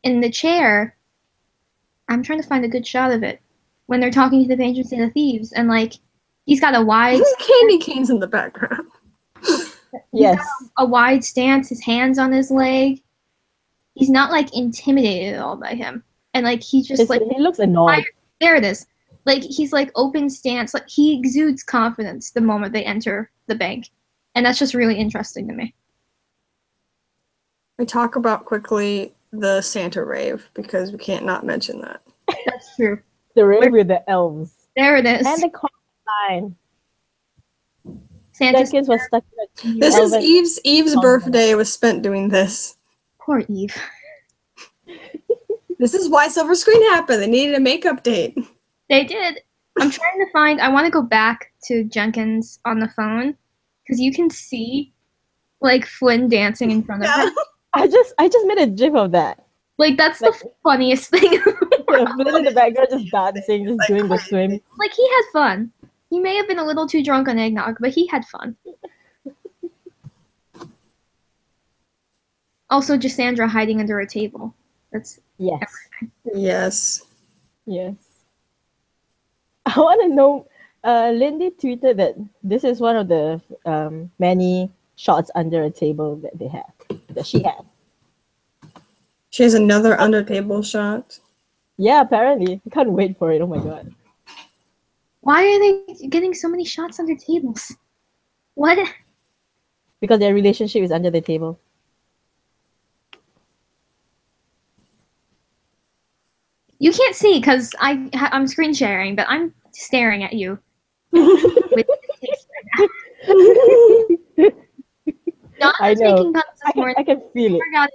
Speaker 3: in the chair. I'm trying to find a good shot of it when they're talking to the Patron Saint of Thieves, and like he's got a wide
Speaker 1: candy canes in the background.
Speaker 2: Yes,
Speaker 3: a wide stance, his hands on his leg. He's not like intimidated at all by him, and like he just
Speaker 2: he looks annoyed.
Speaker 3: There it is. Like he's like open stance, like he exudes confidence the moment they enter the bank, and that's just really interesting to me.
Speaker 1: We talk about quickly the Santa rave because we can't not mention that.
Speaker 3: That's true.
Speaker 2: The rave with the elves.
Speaker 3: There it is.
Speaker 2: And the line.
Speaker 3: Santa's
Speaker 2: kids was stuck in a
Speaker 1: This is Eve's birthday was spent doing this.
Speaker 3: Poor Eve.
Speaker 1: This is why Silver Screen happened. They needed a makeup date.
Speaker 3: They did. I'm trying to find. I want to go back to Jenkins on the phone because you can see like Flynn dancing in front of her.
Speaker 2: I just made a gif of that.
Speaker 3: Like that's the funniest thing.
Speaker 2: Flynn in the background just dancing, just doing the swim.
Speaker 3: Like he had fun. He may have been a little too drunk on eggnog, but he had fun. Also, Cassandra hiding under a table. That's everything.
Speaker 1: Yes.
Speaker 2: Yes. I want to know. Lindy tweeted that this is one of the many shots under a table that she had.
Speaker 1: She has another under table shot.
Speaker 2: Yeah, apparently. I can't wait for it. Oh my god.
Speaker 3: Why are they getting so many shots under tables? What?
Speaker 2: Because their relationship is under the table.
Speaker 3: You can't see because I'm screen sharing, but I'm staring at you. With
Speaker 2: I know.
Speaker 3: making puns this morning.
Speaker 2: I can feel it.
Speaker 3: I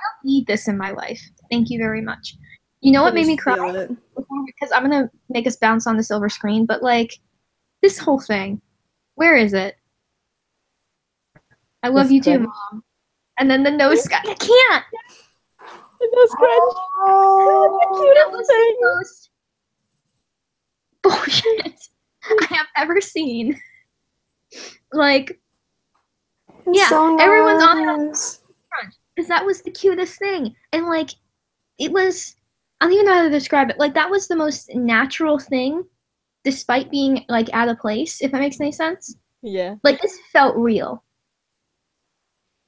Speaker 3: don't need this in my life. Thank you very much. You know what made me cry? Because I'm gonna make us bounce on the silver screen, but like this whole thing, where is it? I love you too, Mom. And then the nose scratch. I can't.
Speaker 2: The nose scratch.
Speaker 3: Oh, that was the most bullshit I have ever seen. Like, yeah,
Speaker 1: so nice.
Speaker 3: everyone's on it front because that was the cutest thing, and like it was, I don't even know how to describe it. Like, that was the most natural thing, despite being, like, out of place, if that makes any sense.
Speaker 2: Yeah.
Speaker 3: Like, this felt real.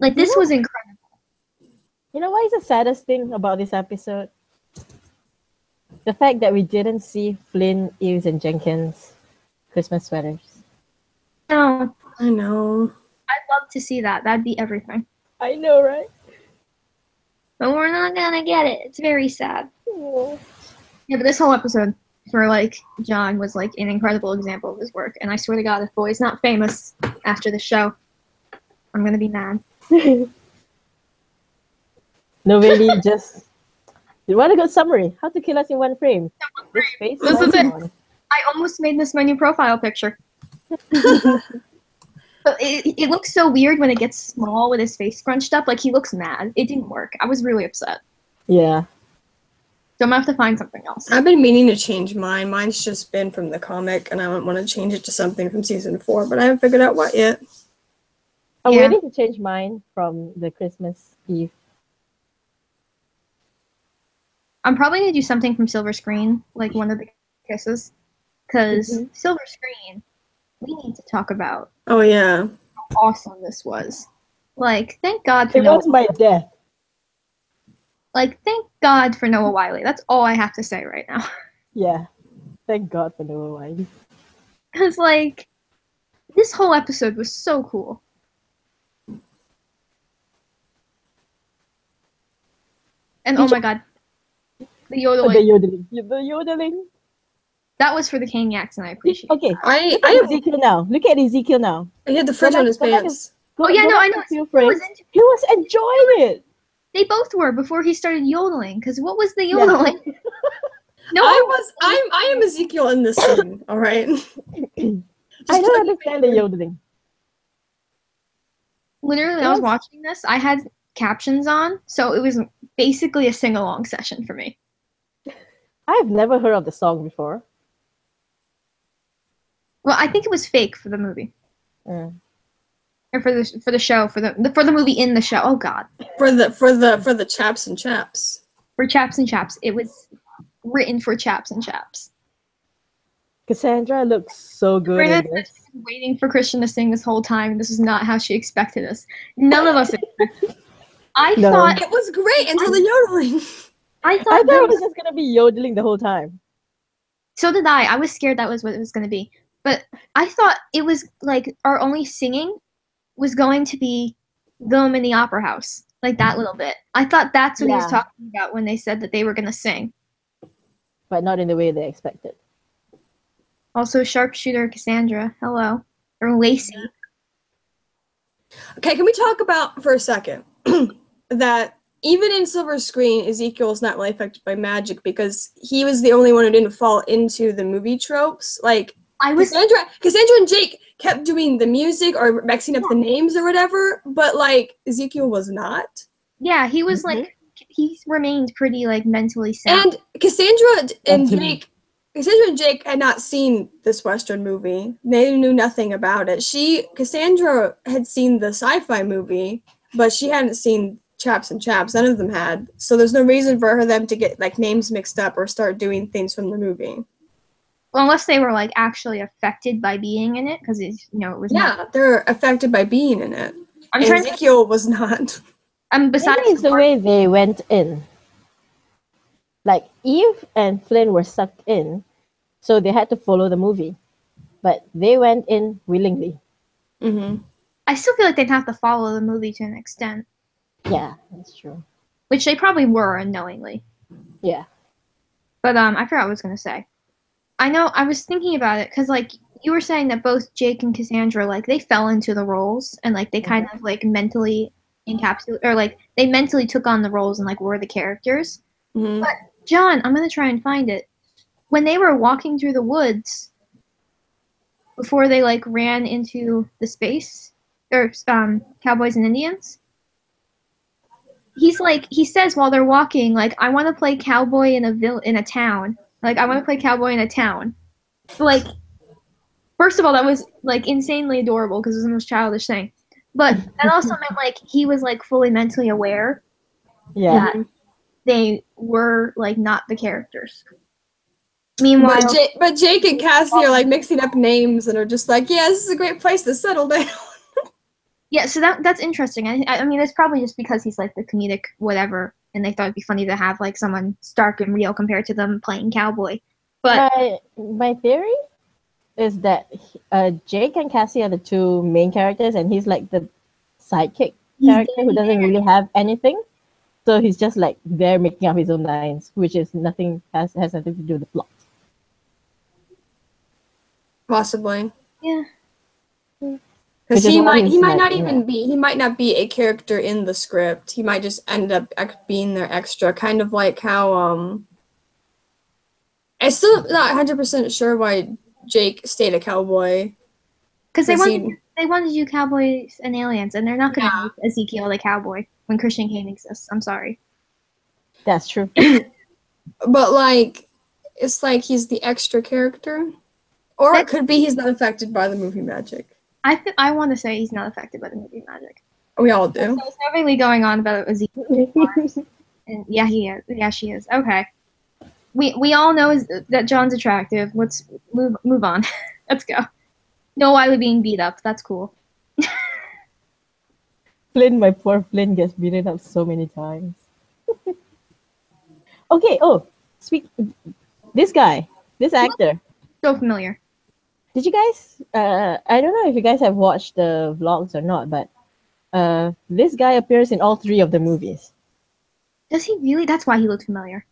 Speaker 3: Like, this was incredible.
Speaker 2: You know what is the saddest thing about this episode? The fact that we didn't see Flynn, Eves, and Jenkins' Christmas sweaters.
Speaker 3: No,
Speaker 1: I know.
Speaker 3: I'd love to see that. That'd be everything.
Speaker 2: I know, right?
Speaker 3: But we're not gonna get it. It's very sad.
Speaker 2: Oh.
Speaker 3: Yeah, but this whole episode for, like, John was, like, an incredible example of his work. And I swear to God, if Boy's not famous after the show, I'm gonna be mad.
Speaker 2: No, really, just... What a good summary. How to Kill Us in One Frame. This face
Speaker 3: This is it.
Speaker 2: icon.
Speaker 3: I almost made this my new profile picture. But it looks so weird when it gets small with his face scrunched up. Like, he looks mad. It didn't work. I was really upset.
Speaker 2: Yeah.
Speaker 3: So I'm gonna have to find something else.
Speaker 1: I've been meaning to change mine. Mine's just been from the comic, and I want to change it to something from season 4, but I haven't figured out what yet.
Speaker 2: I'm
Speaker 3: Yeah.
Speaker 2: waiting to change mine from the Christmas Eve.
Speaker 3: I'm probably gonna do something from Silver Screen, like one of the kisses. Because Silver Screen, we need to talk about
Speaker 1: Oh, yeah.
Speaker 3: how awesome this was. Like, thank God for
Speaker 2: It
Speaker 3: Noah.
Speaker 2: was my death.
Speaker 3: Like, thank God for Noah Wiley. That's all I have to say right now.
Speaker 2: Yeah. Thank God for Noah Wiley.
Speaker 3: Because, like, this whole episode was so cool. And, oh my God, the yodeling.
Speaker 2: The yodeling. The yodeling.
Speaker 3: That was for the Kaniacs, and I appreciate it.
Speaker 2: Okay.
Speaker 1: I
Speaker 2: Look at Ezekiel now. Look at Ezekiel now.
Speaker 1: he had the fridge
Speaker 2: Go
Speaker 1: on his
Speaker 2: back- go back
Speaker 1: pants.
Speaker 3: Oh, yeah,
Speaker 2: Go
Speaker 3: no,
Speaker 2: back
Speaker 3: I
Speaker 2: to
Speaker 3: know.
Speaker 2: a few
Speaker 3: He was
Speaker 2: frames.
Speaker 3: into-
Speaker 2: He was enjoying it.
Speaker 3: They both were before he started yodeling. Because what was the yodeling? No,
Speaker 1: I am Ezekiel in this scene, all right?
Speaker 2: I don't understand the yodeling.
Speaker 3: literally, when I was watching this, I had captions on, so it was basically a sing-along session for me.
Speaker 2: I've never heard of the song before.
Speaker 3: Well, I think it was fake for the movie.
Speaker 2: Mm.
Speaker 3: Or for the show, for the movie in the show. Oh God.
Speaker 1: For the chaps and chaps.
Speaker 3: For Chaps and Chaps. It was written for Chaps and Chaps.
Speaker 2: Cassandra looks so good in
Speaker 3: Brandon
Speaker 2: this.
Speaker 3: was waiting for Christian to sing this whole time. This is not how she expected us. None of us expected. I
Speaker 2: No.
Speaker 3: thought
Speaker 1: It was great until the yodeling.
Speaker 3: I
Speaker 2: I
Speaker 3: thought
Speaker 2: thought
Speaker 3: there
Speaker 2: it was
Speaker 3: was,
Speaker 2: just gonna be yodeling the whole time.
Speaker 3: so did I. I was scared that was what it was gonna be. But I thought it was like our only singing was going to be them in the opera house. Like that little bit. I thought that's what he was
Speaker 2: Yeah.
Speaker 3: talking about when they said that they were gonna sing.
Speaker 2: But not in the way they expected.
Speaker 3: Also, sharpshooter Cassandra. Hello. Or Lacey.
Speaker 1: Okay, can we talk about for a second that even in Silver Screen, Ezekiel is not really affected by magic because he was the only one who didn't fall into the movie tropes. Like
Speaker 3: I was
Speaker 1: Cassandra and Jake kept doing the music or mixing up the names or whatever, but like Ezekiel was not.
Speaker 3: yeah, he was like he remained pretty like mentally sound.
Speaker 1: And Cassandra and
Speaker 2: Mentally.
Speaker 1: Jake had not seen this Western movie. They knew nothing about it. Cassandra had seen the sci-fi movie, but she hadn't seen Chaps and Chaps. None of them had. So there's no reason for them to get like names mixed up or start doing things from the movie.
Speaker 3: Well, unless they were like actually affected by being in it, because it was
Speaker 1: Yeah, they're affected by being in it.
Speaker 3: I'm
Speaker 1: And
Speaker 3: trying to.
Speaker 1: Ezekiel was not.
Speaker 3: Besides,
Speaker 2: Maybe it's the way they went in. Like Eve and Flynn were sucked in, so they had to follow the movie. But they went in willingly.
Speaker 1: Mm-hmm.
Speaker 3: I still feel like they'd have to follow the movie to an extent,
Speaker 2: Yeah, that's true.
Speaker 3: which they probably were unknowingly.
Speaker 2: Yeah.
Speaker 3: But I forgot what I was gonna say. I know I was thinking about it because like you were saying that both Jake and Cassandra like they fell into the roles and like they kind of like mentally encapsulated or like they mentally took on the roles and like were the characters.
Speaker 1: Mm-hmm.
Speaker 3: But John, I'm gonna try and find it. When they were walking through the woods before they like ran into the space or cowboys and Indians, he says while they're walking like I want to play cowboy in a town. Like I want to play cowboy in a town. Like first of all, that was like insanely adorable because it was the most childish thing. But that also meant like he was like fully mentally aware
Speaker 2: Yeah.
Speaker 3: they were like not the characters. Meanwhile,
Speaker 1: But Jake and Cassie are like mixing up names and are just like, yeah, this is a great place to settle down.
Speaker 3: yeah, so that's interesting. I mean, it's probably just because he's like the comedic whatever, and they thought it'd be funny to have like someone stark and real compared to them playing cowboy. But
Speaker 2: my theory is that Jake and Cassie are the two main characters, and he's like the sidekick character who doesn't really have anything. So he's just like there making up his own lines, which is nothing has nothing to do with the plot.
Speaker 1: Possibly.
Speaker 3: yeah,
Speaker 1: Because he might not
Speaker 2: like,
Speaker 1: even be, he might not be a character in the script. He might just end up being there extra, kind of like how I'm still not 100% sure why Jake stayed a cowboy.
Speaker 3: because they wanted to do cowboys and aliens, and they're not going to make Ezekiel the cowboy when Christian Kane exists. I'm sorry.
Speaker 2: That's true.
Speaker 1: But like, it's like he's the extra character, or it could be he's not affected by the movie magic.
Speaker 3: I want to say he's not affected by the movie magic.
Speaker 1: We all do.
Speaker 3: So there's nothing really going on about Ezekiel. And yeah, he is. Yeah, she is. Okay. We all know that John's attractive. Let's move on. Let's go. No Wiley being beat up. That's cool.
Speaker 2: Flynn, my poor Flynn gets beaten up so many times. Okay, this actor.
Speaker 3: So familiar.
Speaker 2: Did you guys, I don't know if you guys have watched the vlogs or not, but this guy appears in all 3 of the movies.
Speaker 3: Does he really? That's why he looked familiar.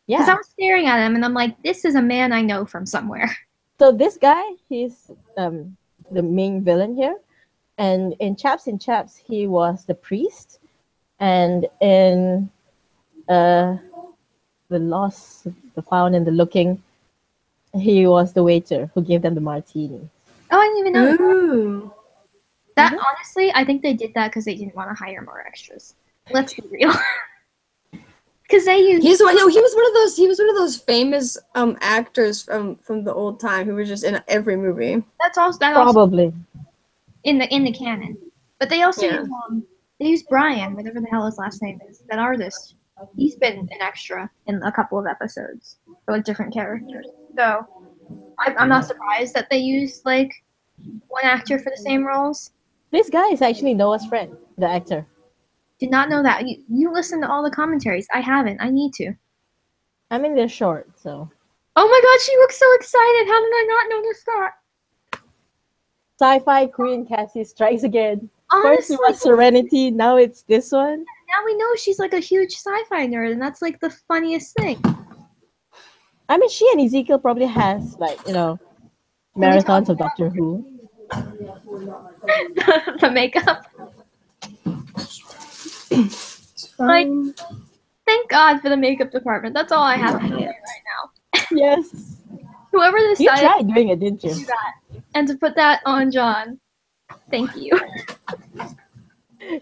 Speaker 3: Because
Speaker 2: Yeah.
Speaker 3: I was staring at him and I'm like, this is a man I know from somewhere.
Speaker 2: So this guy, he's the main villain here. And in Chaps, he was the priest. And in The Lost, The Found, and The Looking, he was the waiter who gave them the martini.
Speaker 3: Oh, I didn't even know that.
Speaker 1: Ooh.
Speaker 3: That honestly, I think they did that because they didn't want to hire more extras. Let's be real. Because they used.
Speaker 1: He was one of those famous actors from the old time who was just in every movie.
Speaker 3: That's also
Speaker 2: Probably.
Speaker 3: in the canon. But they also use Brian, whatever the hell his last name is, that artist. He's been an extra in a couple of episodes with different characters. So I'm not surprised that they use like one actor for the same roles.
Speaker 2: This guy is actually Noah's friend, the actor.
Speaker 3: Did not know that. You listen to all the commentaries. I haven't. I need to.
Speaker 2: I mean, they're short, so.
Speaker 3: Oh my god, she looks so excited. How did I not notice that?
Speaker 2: Sci-fi Queen Cassie strikes again.
Speaker 3: Honestly,
Speaker 2: First it was Serenity, now it's this one.
Speaker 3: now we know she's like a huge sci-fi nerd, and that's like the funniest thing.
Speaker 2: I mean, she and Ezekiel probably has, like, marathons of Doctor Who.
Speaker 3: The makeup. Like, thank God for the makeup department. That's all I have to say right now.
Speaker 2: Yes.
Speaker 3: Whoever
Speaker 2: You
Speaker 3: decided
Speaker 2: tried doing it, didn't
Speaker 3: to
Speaker 2: you?
Speaker 3: do that and to put that on John, thank you.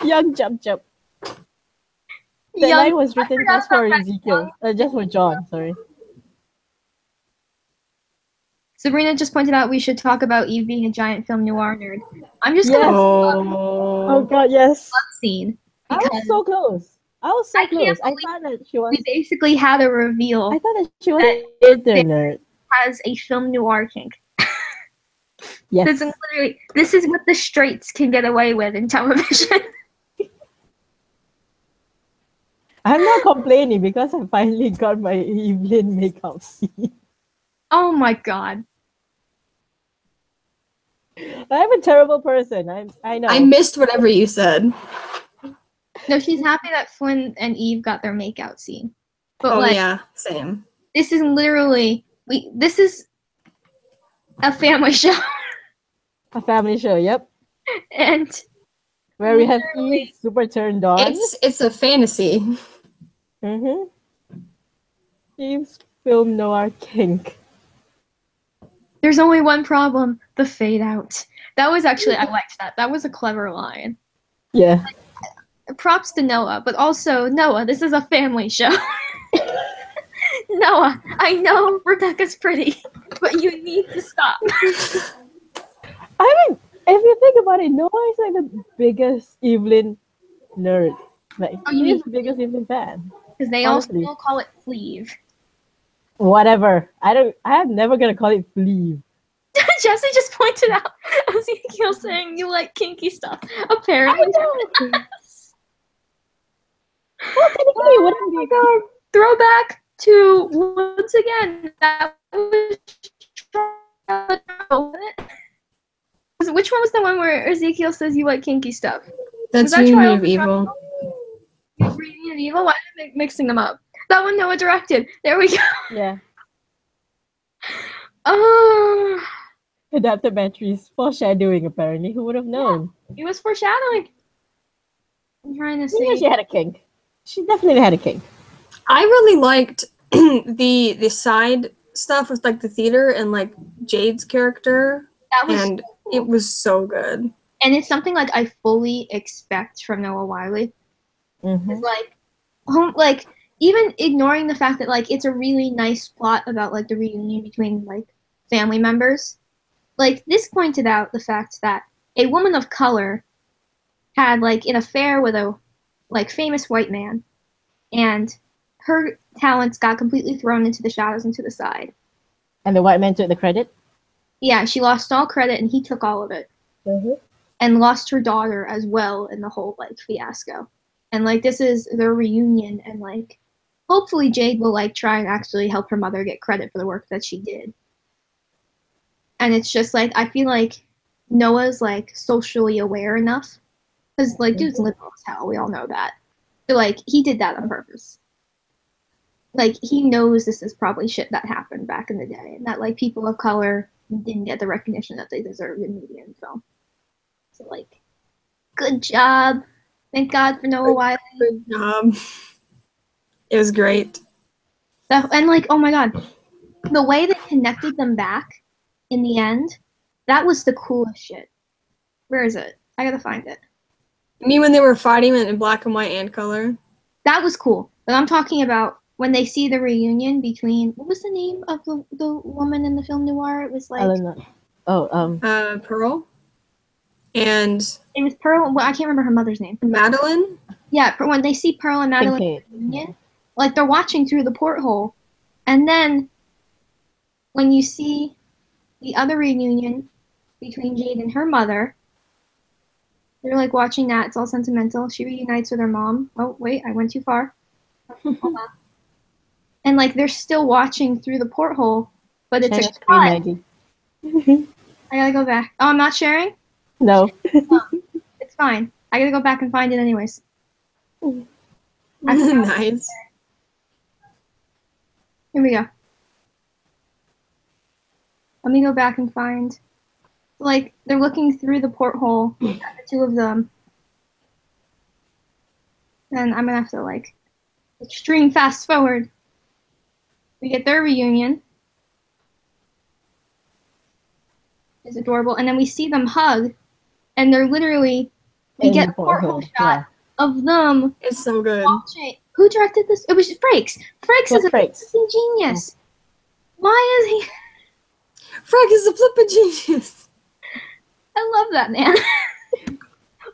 Speaker 2: Young Jump Jump. The
Speaker 3: Young-
Speaker 2: line was
Speaker 3: I
Speaker 2: written
Speaker 3: forgot
Speaker 2: just for
Speaker 3: about that.
Speaker 2: Ezekiel. Just for John, sorry.
Speaker 3: Sabrina just pointed out we should talk about Eve being a giant film noir nerd. I'm just
Speaker 2: Yes.
Speaker 3: gonna
Speaker 2: Oh god, yes.
Speaker 3: scene
Speaker 2: I
Speaker 3: because
Speaker 2: was so close. I was so
Speaker 3: I can't
Speaker 2: close. I thought that she was.
Speaker 3: we basically had a reveal
Speaker 2: I thought that she was
Speaker 3: that
Speaker 2: an internet.
Speaker 3: as a film noir kink.
Speaker 2: Yes.
Speaker 3: This is what the straights can get away with in television.
Speaker 2: I'm not complaining because I finally got my Evelyn makeup scene.
Speaker 3: Oh my god.
Speaker 2: I'm a terrible person. I know.
Speaker 1: I missed whatever you said.
Speaker 3: No, she's happy that Flynn and Eve got their makeout scene. But
Speaker 1: Oh
Speaker 3: like,
Speaker 1: yeah, same.
Speaker 3: this is literally this is a family show.
Speaker 2: A family show, yep.
Speaker 3: And
Speaker 2: Where we have
Speaker 3: Literally.
Speaker 2: Eve super turned on.
Speaker 1: It's a fantasy.
Speaker 2: Mm-hmm. Eve's film noir kink.
Speaker 3: there's only one problem, the fade out. That was actually I liked that. That was a clever line.
Speaker 2: Yeah.
Speaker 3: Props to Noah, but also Noah, this is a family show. Noah, I know Rebecca's pretty, but you need to stop.
Speaker 2: I mean, if you think about it, Noah is like the biggest Evelyn nerd. Like,
Speaker 3: Oh, you
Speaker 2: he's
Speaker 3: mean-
Speaker 2: the biggest Evelyn fan.
Speaker 3: Because they
Speaker 2: Honestly.
Speaker 3: all call it Fleeve.
Speaker 2: Whatever. I'm never gonna call it Fleeve.
Speaker 3: Jesse just pointed out Ezekiel saying you like kinky stuff. Apparently.
Speaker 2: Well, technically, it wouldn't be.
Speaker 3: God. Throwback to once again that was which one was the one where Ezekiel says you like kinky stuff?
Speaker 1: That's
Speaker 3: that
Speaker 1: Reunion
Speaker 3: Trial
Speaker 1: of
Speaker 3: of
Speaker 1: Evil.
Speaker 3: Reunion of Evil? Why am I mixing them up? That one Noah directed. There we go.
Speaker 2: Yeah.
Speaker 3: Oh,
Speaker 2: Adaptamentaries foreshadowing, apparently. Who would have known?
Speaker 3: it was foreshadowing. I'm trying to
Speaker 2: Yeah,
Speaker 3: see.
Speaker 2: she had a kink. She definitely had a kink.
Speaker 1: I really liked the side stuff with like the theater and like Jade's character,
Speaker 3: That was
Speaker 1: and
Speaker 3: cool.
Speaker 1: it was so good.
Speaker 3: And it's something like I fully expect from Noah Wiley.
Speaker 2: Mm-hmm.
Speaker 3: It's like even ignoring the fact that like it's a really nice plot about like the reunion between like family members. Like this pointed out the fact that a woman of color had like an affair with a like famous white man, and her talents got completely thrown into the shadows and to the side.
Speaker 2: And the white man took the credit?
Speaker 3: Yeah, she lost all credit and he took all of it.
Speaker 2: Mm-hmm.
Speaker 3: And lost her daughter as well in the whole like fiasco. And like this is their reunion, and like hopefully Jade will like try and actually help her mother get credit for the work that she did. And it's just like I feel like Noah's like socially aware enough, because like dude's liberal as hell, we all know that. So like he did that on purpose. Like he knows this is probably shit that happened back in the day, and that like people of color didn't get the recognition that they deserved in media and film. So like, good job. Thank God for Noah Wiley.
Speaker 1: Good job. It was great.
Speaker 3: And like, oh my God, the way they connected them back in the end, that was the coolest shit. Where is it? I gotta find it.
Speaker 1: You mean when they were fighting in black and white and color?
Speaker 3: That was cool. But I'm talking about when they see the reunion between, what was the name of the woman in the film noir? It was like,
Speaker 1: Pearl. And
Speaker 3: it was Pearl. Well, I can't remember her mother's name.
Speaker 1: Madeline?
Speaker 3: Yeah, when they see Pearl and Madeline in the reunion, like they're watching through the porthole, and then when you see the other reunion between Jade and her mother, they're like watching that. It's all sentimental. She reunites with her mom. Oh wait, I went too far. Hold on. And like they're still watching through the porthole, but it's
Speaker 2: Share
Speaker 3: a
Speaker 2: screen,
Speaker 3: cut.
Speaker 2: Maggie.
Speaker 3: I gotta go back. Oh, I'm not sharing?
Speaker 2: No.
Speaker 3: It's fine. I gotta go back and find it anyways.
Speaker 1: Nice.
Speaker 3: Here we go. Let me go back and find. Like, they're looking through the porthole, the two of them. And I'm gonna have to, like, extreme fast forward. We get their reunion. It's adorable. And then we see them hug. And they're literally, we get a porthole shot of them.
Speaker 1: It's so good.
Speaker 3: Watching. Who directed this? It was Frakes. Frakes is a fucking genius. Why is he?
Speaker 1: Frank is a flippin' genius.
Speaker 3: I love that man.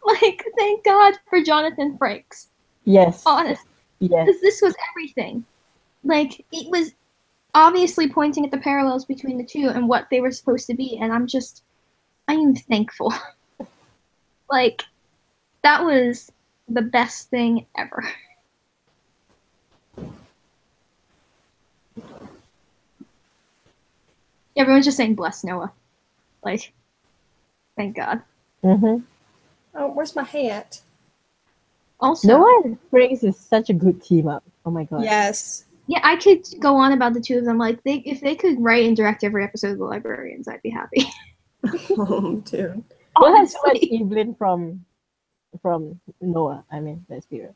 Speaker 3: Like, thank God for Jonathan Frakes.
Speaker 2: Yes.
Speaker 3: Honestly.
Speaker 2: Yes.
Speaker 3: Because this was everything. Like, it was obviously pointing at the parallels between the two and what they were supposed to be, and I am thankful. Like, that was the best thing ever. Everyone's just saying bless Noah. Like, thank God.
Speaker 2: Mm-hmm.
Speaker 1: Oh, where's my hat?
Speaker 3: Also,
Speaker 2: Noah and Frakes is such a good team up. Oh my God.
Speaker 1: Yes.
Speaker 3: yeah, I could go on about the two of them. Like, if they could write and direct every episode of The Librarians, I'd be happy.
Speaker 1: Oh, dude.
Speaker 2: We'll have so much
Speaker 3: Honestly.
Speaker 2: Evelyn from Noah. I mean, let's be real.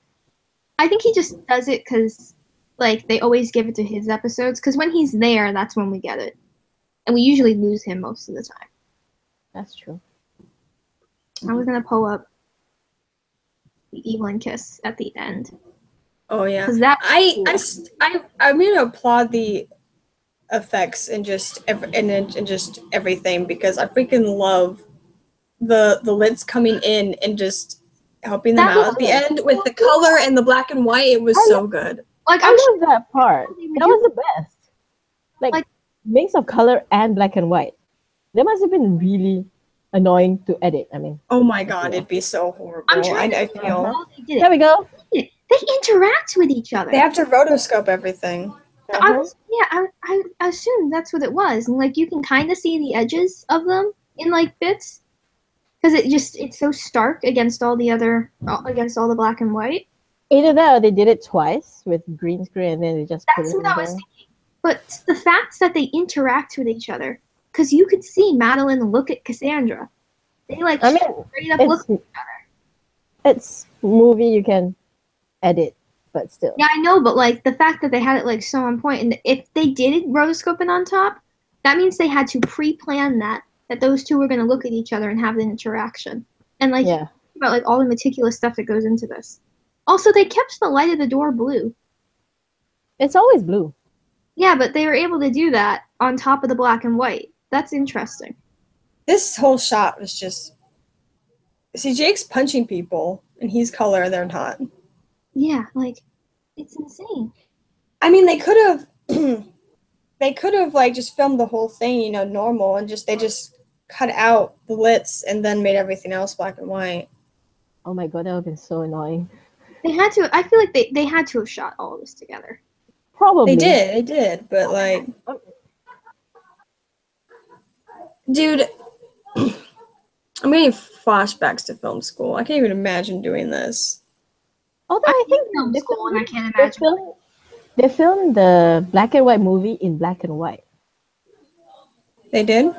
Speaker 3: I think he just does it because, like, they always give it to his episodes. Because when he's there, that's when we get it. And we usually lose him most of the time.
Speaker 2: That's true.
Speaker 3: I was going to pull up the Evelyn kiss at the end.
Speaker 1: Oh yeah.
Speaker 3: 'Cause that
Speaker 1: I'm gonna applaud the effects and just and just everything, because I freaking love the lids coming in and just helping them
Speaker 3: That was
Speaker 1: out at the end with the color and the black and white. It was so good.
Speaker 3: Like
Speaker 2: I
Speaker 3: I'm sure
Speaker 2: love that part.
Speaker 3: they would
Speaker 2: That
Speaker 3: do
Speaker 2: was the best. Like mix of color and black and white. That must have been really annoying to edit. I mean,
Speaker 1: Oh my god, it'd be so horrible.
Speaker 3: I'm trying to
Speaker 1: I
Speaker 3: think
Speaker 1: feel
Speaker 3: how they did
Speaker 2: there
Speaker 3: it.
Speaker 2: we go.
Speaker 3: They interact with each other.
Speaker 1: they have to rotoscope everything.
Speaker 3: So I assumed that's what it was, and like you can kind of see the edges of them in like bits, because it's so stark against all the other against all the black and white.
Speaker 2: Either that or they did it twice with green screen and then they just put
Speaker 3: That's
Speaker 2: it
Speaker 3: what
Speaker 2: in
Speaker 3: I was
Speaker 2: there.
Speaker 3: thinking. But the fact that they interact with each other, because you could see Madeline look at Cassandra. They like
Speaker 2: I mean,
Speaker 3: straight up look.
Speaker 2: it's movie you can edit, but still.
Speaker 3: Yeah, I know, but like the fact that they had it like so on point, and if they did rotoscope it on top, that means they had to pre-plan that those two were going to look at each other and have an interaction, and like
Speaker 2: Yeah.
Speaker 3: about like all the meticulous stuff that goes into this. Also, they kept the light of the door blue.
Speaker 2: It's always blue.
Speaker 3: Yeah, but they were able to do that on top of the black and white. That's interesting.
Speaker 1: This whole shot was just. See, Jake's punching people, and he's color, and they're not.
Speaker 3: Yeah, like it's insane.
Speaker 1: I mean, they could have. They could have like just filmed the whole thing, you know, normal, and they just cut out the lits and then made everything else black and white.
Speaker 2: Oh my god, that would have been so annoying.
Speaker 3: They had to. I feel like they had to have shot all of this together.
Speaker 2: Probably.
Speaker 1: They did, but like, dude, I'm getting flashbacks to film school. I can't even imagine doing this.
Speaker 2: Although I think
Speaker 3: film
Speaker 2: they
Speaker 3: school, and I can't
Speaker 2: they
Speaker 3: imagine.
Speaker 2: they filmed the black and white movie in black and white.
Speaker 1: They did?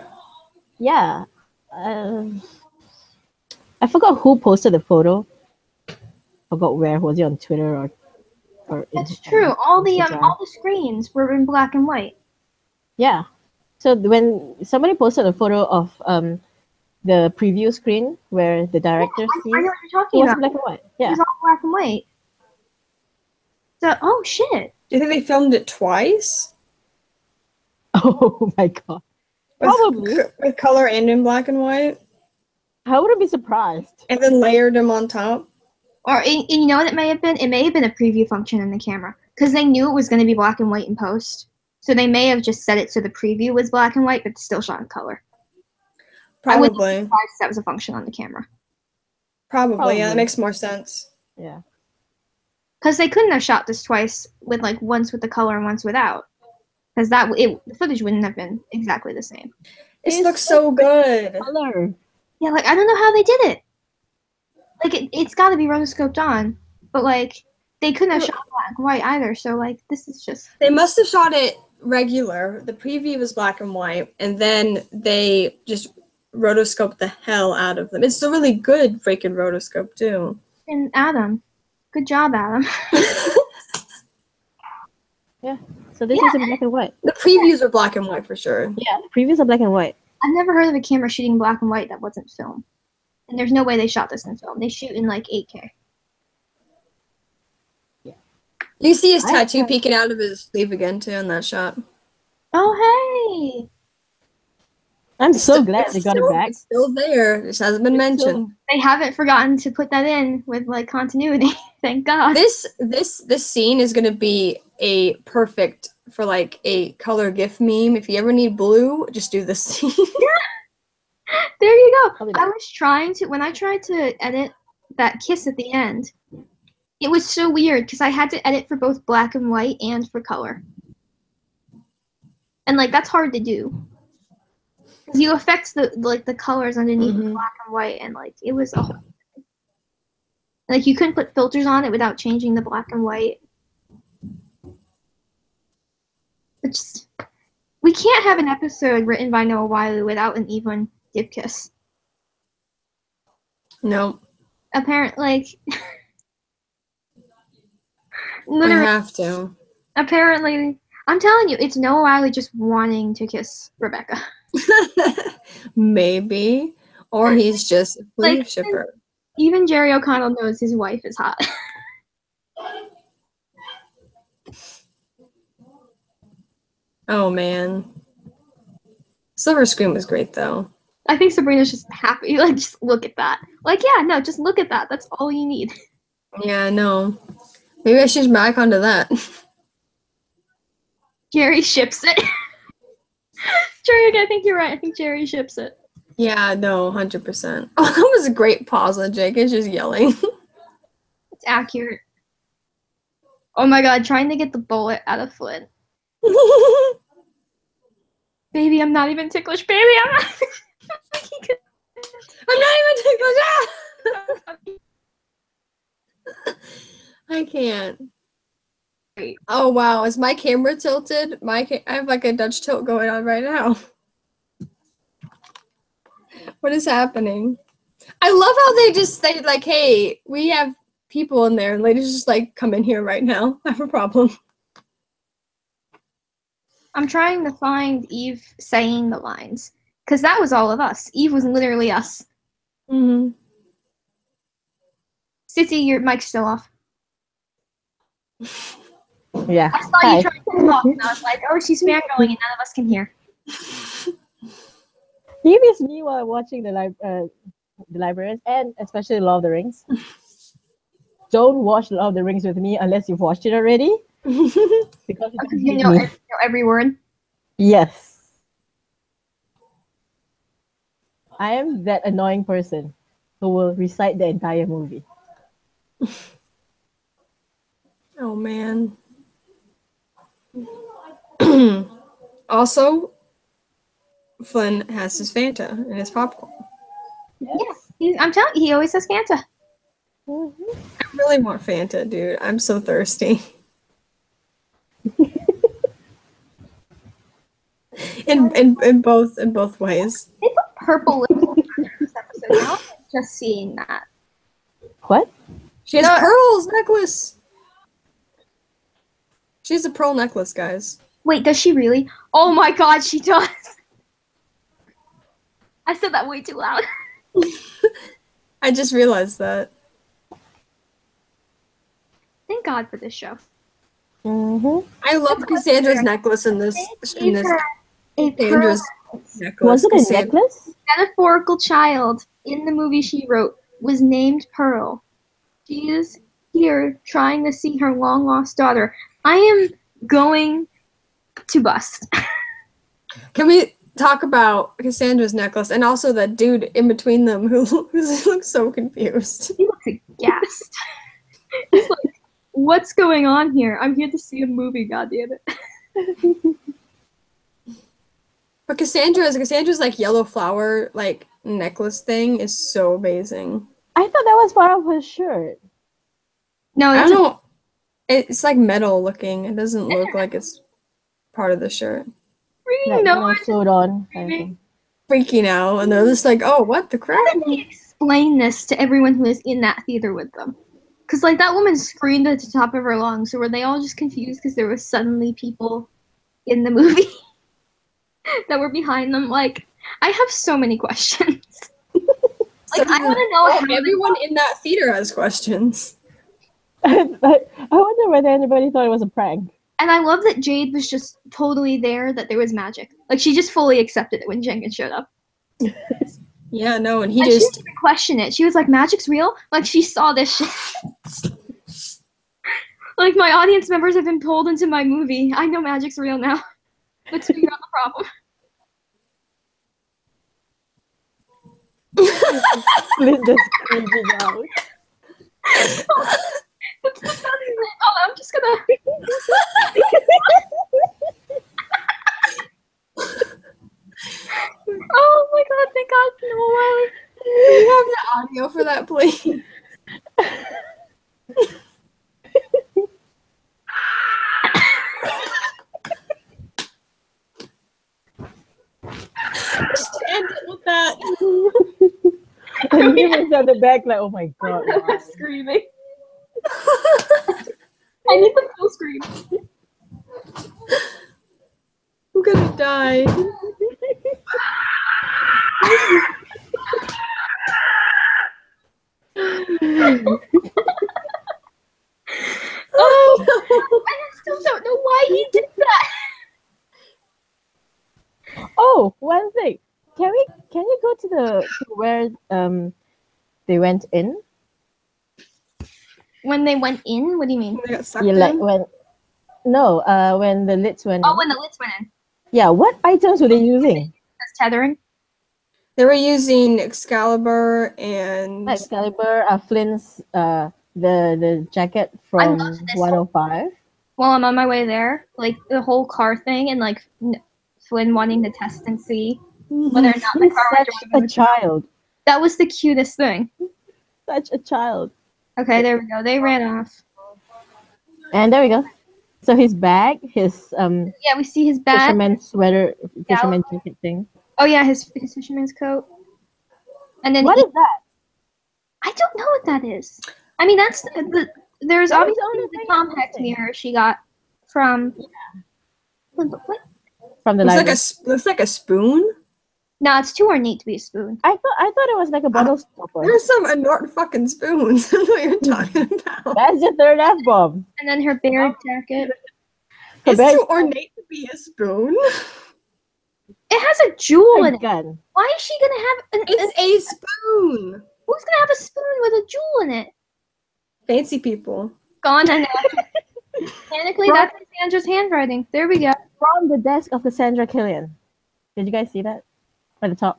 Speaker 2: Yeah. I forgot who posted the photo. Forgot where. Was it on Twitter or
Speaker 3: That's true. All the
Speaker 2: Instagram?
Speaker 3: screens were in black and white.
Speaker 2: Yeah. So when somebody posted a photo of the preview screen where the director
Speaker 3: I
Speaker 2: sees,
Speaker 3: know what you're
Speaker 2: it
Speaker 3: talking
Speaker 2: was
Speaker 3: about.
Speaker 2: black and white.
Speaker 3: It
Speaker 2: Yeah.
Speaker 3: was all black and white. So, oh shit.
Speaker 1: Do you think they filmed it twice?
Speaker 2: Oh my god.
Speaker 1: With,
Speaker 2: Probably.
Speaker 1: with color and in black and white?
Speaker 2: I wouldn't be surprised.
Speaker 1: And then layered them on top?
Speaker 3: Or and you know what it may have been? It may have been a preview function in the camera, because they knew it was going to be black and white in post. So they may have just set it so the preview was black and white, but still shot in color. I wouldn't be
Speaker 1: Probably.
Speaker 3: surprised if that was a function on the camera.
Speaker 1: Probably, yeah, that
Speaker 2: Probably.
Speaker 1: makes more sense.
Speaker 2: Yeah.
Speaker 3: Because they couldn't have shot this twice with like once with the color and once without. Because the footage wouldn't have been exactly the same.
Speaker 1: This
Speaker 2: It's
Speaker 1: looks so good.
Speaker 2: Color.
Speaker 3: Yeah, like I don't know how they did it. Like it's got to be rotoscoped on, but like they couldn't have shot black and white either. So like this is just
Speaker 1: They must have shot it regular. The preview was black and white, and then they just rotoscoped the hell out of them. It's a really good freaking rotoscope too.
Speaker 3: and Adam. Good job, Adam.
Speaker 2: Yeah. So this is in black and white.
Speaker 1: The previews are black and white for sure.
Speaker 2: Yeah. The previews are black and white.
Speaker 3: I've never heard of a camera shooting black and white that wasn't film. And there's no way they shot this in film. They shoot in like 8K.
Speaker 1: You see his
Speaker 2: I
Speaker 1: tattoo
Speaker 2: have-
Speaker 1: peeking out of his sleeve again too in that shot.
Speaker 3: Oh hey!
Speaker 2: I'm so
Speaker 1: Still-
Speaker 2: glad
Speaker 1: it's
Speaker 2: they got
Speaker 1: still-
Speaker 2: it back.
Speaker 1: It's still there. It just hasn't been
Speaker 2: It's still-
Speaker 1: mentioned.
Speaker 3: They haven't forgotten to put that in with like continuity. Thank God.
Speaker 1: This scene is gonna be a perfect for like a color GIF meme. If you ever need blue, just do this scene.
Speaker 3: There you
Speaker 2: I'll
Speaker 3: go.
Speaker 2: be
Speaker 3: I
Speaker 2: back.
Speaker 3: was trying to when I tried to edit that kiss at the end. It was so weird because I had to edit for both black and white and for color. And like that's hard to do. Because you affect the colors underneath the
Speaker 1: Mhm.
Speaker 3: black and white, and like it was a whole thing. Like you couldn't put filters on it without changing the black and white. It's we can't have an episode written by Noah Wiley without an Evelyn dip kiss.
Speaker 1: No,
Speaker 3: Apparently, like
Speaker 1: we
Speaker 3: literally,
Speaker 1: have to.
Speaker 3: apparently, I'm telling you, it's Noah Wiley just wanting to kiss Rebecca.
Speaker 1: Maybe. Or he's just a flea
Speaker 3: Like,
Speaker 1: shipper.
Speaker 3: Even Jerry O'Connell knows his wife is hot.
Speaker 1: Oh man. Silver Scream was great though.
Speaker 3: I think Sabrina's just happy. Like, just look at that. Like, yeah, no, just look at that. That's all you need.
Speaker 1: Yeah, no. Maybe I should back onto that.
Speaker 3: Jerry ships it. Jerry, I think you're right. I think Jerry ships it.
Speaker 1: Yeah, no, 100%. Oh, that was a great pause on Jake. It's just yelling.
Speaker 3: It's accurate. Oh my god, trying to get the bullet out of Flint. Baby, I'm not even ticklish. Baby, I'm not.
Speaker 1: I'm not even ticklish. I can't.
Speaker 3: Wait.
Speaker 1: Oh wow, is my camera tilted? I have like a Dutch tilt going on right now. What is happening? I love how they just say like, hey, we have people in there, and ladies just like, come in here right now. I have a problem.
Speaker 3: I'm trying to find Eve saying the lines. Because that was all of us. Eve was literally us.
Speaker 1: Mm-hmm.
Speaker 3: Sissy, your mic's still off.
Speaker 2: Yeah.
Speaker 3: I saw you trying to talk, and I was like, oh, she's fangirling, and none of us can hear.
Speaker 2: Eve is me while watching the Librarians, and especially Lord of the Rings. Don't watch Lord of the Rings with me unless you've watched it already. Because
Speaker 3: You know every word.
Speaker 2: Yes. I am that annoying person who will recite the entire movie.
Speaker 1: Oh man. Also, Flynn has his Fanta and his popcorn.
Speaker 2: Yes.
Speaker 3: Yeah, I'm telling you, he always says Fanta.
Speaker 2: Mm-hmm.
Speaker 1: I really want Fanta, dude. I'm so thirsty. in both ways.
Speaker 3: They put purple lipstick on this episode. Now I'm just seeing that.
Speaker 2: What?
Speaker 1: She has pearls necklace. She has a pearl necklace, guys.
Speaker 3: Wait, does she really? Oh my god, she does. I said that way too loud.
Speaker 1: I just realized that.
Speaker 3: Thank God for this show.
Speaker 2: Mm-hmm.
Speaker 1: I love Cassandra's necklace in this.
Speaker 3: A
Speaker 1: Cassandra's necklace.
Speaker 2: Was it a necklace?
Speaker 3: metaphorical child in the movie she wrote was named Pearl. She is here trying to see her long lost daughter. I am going to bust.
Speaker 1: Can we talk about Cassandra's necklace and also that dude in between them who looks so confused?
Speaker 3: He looks aghast. He's like, what's going on here? I'm here to see a movie, goddammit.
Speaker 1: But Cassandra's like yellow flower like necklace thing is so amazing.
Speaker 2: I thought that was part of her shirt.
Speaker 3: No,
Speaker 1: I
Speaker 3: it's
Speaker 1: don't know. It's like metal looking. It doesn't look like it's part of the shirt.
Speaker 2: Like,
Speaker 3: no,
Speaker 2: sewed on. Kind of thing.
Speaker 1: Freaking out, and they're just like, "Oh, what the crap?"
Speaker 3: How did they explain this to everyone who was in that theater with them? Because, like, that woman screamed at the top of her lungs, so were they all just confused because there were suddenly people in the movie that were behind them? Like, I have so many questions. Like, I want to know how
Speaker 1: everyone in that theater has questions.
Speaker 2: I wonder whether anybody thought it was a prank.
Speaker 3: And I love that Jade was just totally there, that there was magic. Like, she just fully accepted it when Jenkins showed up.
Speaker 1: Yeah, no, and he
Speaker 3: She
Speaker 1: just
Speaker 3: didn't even question it. She was like, magic's real? Like, she saw this shit. Like, my audience members have been pulled into my movie. I know magic's real now. Let's figure out the problem.
Speaker 2: Linda's creeping out.
Speaker 3: That's the funny thing. Oh, I'm just gonna. Oh my god, thank God, no Wiley.
Speaker 1: Can you have the audio for that, please? Just end it with that.
Speaker 2: And he was at the back like, oh my god.
Speaker 3: I'm screaming. I need the full scream.
Speaker 1: I'm gonna die.
Speaker 3: Oh, no. I still don't know why he did that.
Speaker 2: Oh, one thing. Can you go to where they went in?
Speaker 3: When they went in? What do you mean?
Speaker 1: They got sucked
Speaker 2: Yeah, like
Speaker 1: in?
Speaker 2: when the lids went
Speaker 3: Oh,
Speaker 2: in.
Speaker 3: when the lids went in.
Speaker 2: Yeah, what items were they using?
Speaker 3: That's tethering.
Speaker 1: They were using Excalibur and
Speaker 2: Excalibur, Flynn's, the jacket from
Speaker 3: love this
Speaker 2: 105.
Speaker 3: While I'm on my way there, like the whole car thing and like Flynn wanting to test and see whether or not the
Speaker 2: He's
Speaker 3: car
Speaker 2: such
Speaker 3: was
Speaker 2: a
Speaker 3: driving.
Speaker 2: child.
Speaker 3: That was the cutest thing.
Speaker 2: Such a child.
Speaker 3: Okay, there we go. They ran off.
Speaker 2: And there we go. So his bag, his
Speaker 3: Yeah, we see his bag.
Speaker 2: fisherman sweater, fisherman jacket thing.
Speaker 3: Oh yeah, his fisherman's coat. And then
Speaker 2: What is that?
Speaker 3: I don't know what that is. I mean, that's there's
Speaker 2: That was
Speaker 3: obviously
Speaker 2: the only
Speaker 3: the
Speaker 2: thing
Speaker 3: Tom
Speaker 2: I'm
Speaker 3: Hex
Speaker 2: missing.
Speaker 3: mirror she got from. What?
Speaker 2: From the
Speaker 1: looks
Speaker 2: library.
Speaker 1: looks like a spoon.
Speaker 3: No, it's too ornate to be a spoon.
Speaker 2: I thought it was like a bottle stopper.
Speaker 1: There's some Norton fucking spoons. I don't know what you're talking about.
Speaker 2: That's the third F bomb.
Speaker 3: And then her bear jacket.
Speaker 1: It's
Speaker 2: Bear-
Speaker 1: too ornate to be a spoon.
Speaker 3: It has a jewel in
Speaker 2: A
Speaker 3: it.
Speaker 2: gun.
Speaker 3: Why is she gonna have
Speaker 1: It's a spoon.
Speaker 3: who's gonna have a spoon with a jewel in it?
Speaker 1: Fancy people.
Speaker 3: Gone and technically that's Sandra's handwriting. There we go.
Speaker 2: From the desk of Cassandra Killian. Did you guys see that? At the top.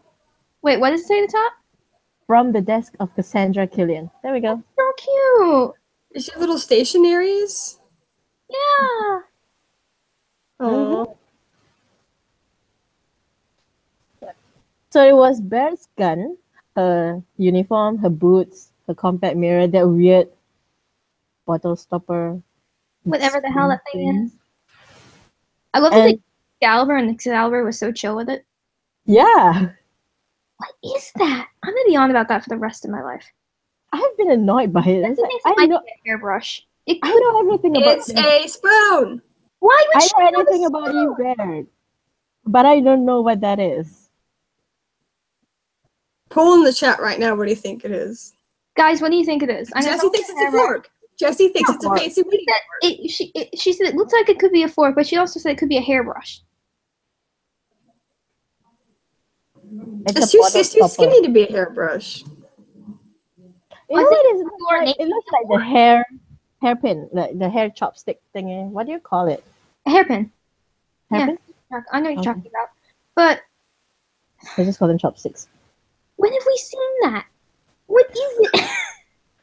Speaker 3: Wait, what does it say at the top?
Speaker 2: From the desk of Cassandra Killian. There we go.
Speaker 3: So cute.
Speaker 1: Is she have little stationaries?
Speaker 3: Yeah.
Speaker 1: Oh.
Speaker 2: So it was Bear's gun, her uniform, her boots, her compact mirror, that weird bottle stopper.
Speaker 3: Whatever the hell that thing
Speaker 2: thing.
Speaker 3: is. I love that
Speaker 2: And
Speaker 3: they Excalibur and Excalibur was so chill with it.
Speaker 2: yeah,
Speaker 3: What is that? I'm gonna be on about that for the rest of my life.
Speaker 2: I've been annoyed by it. It's
Speaker 3: It
Speaker 2: like,
Speaker 3: thinks
Speaker 2: I
Speaker 3: it might
Speaker 2: know,
Speaker 3: be a hairbrush. It
Speaker 2: I
Speaker 3: could.
Speaker 2: know everything about.
Speaker 1: It's a spoon.
Speaker 3: Why would
Speaker 2: I
Speaker 3: she
Speaker 2: know
Speaker 3: have a
Speaker 2: anything about
Speaker 3: spoon?
Speaker 2: Eve Baird, but I don't know what that is.
Speaker 1: Pull in the chat right now. What do you think it is?
Speaker 3: Guys, what do you think it is? I know
Speaker 1: Jesse
Speaker 3: someone
Speaker 1: thinks
Speaker 3: said
Speaker 1: it's a
Speaker 3: hairbrush.
Speaker 1: fork. Jesse thinks it's a
Speaker 2: Fork.
Speaker 1: fancy wedding fork.
Speaker 3: She said it looks like it could be a fork, but she also said it could be a hairbrush.
Speaker 1: It's too skinny to be a hairbrush.
Speaker 2: You know
Speaker 3: I
Speaker 2: what
Speaker 3: think
Speaker 2: it is?
Speaker 3: it's more
Speaker 2: It looks like the hairpin, like the hair chopstick thingy. What do you call it?
Speaker 3: A hairpin.
Speaker 2: Hairpin?
Speaker 3: I know what you're
Speaker 2: Okay.
Speaker 3: talking about. But
Speaker 2: I just call them chopsticks.
Speaker 3: when have we seen that? What is it?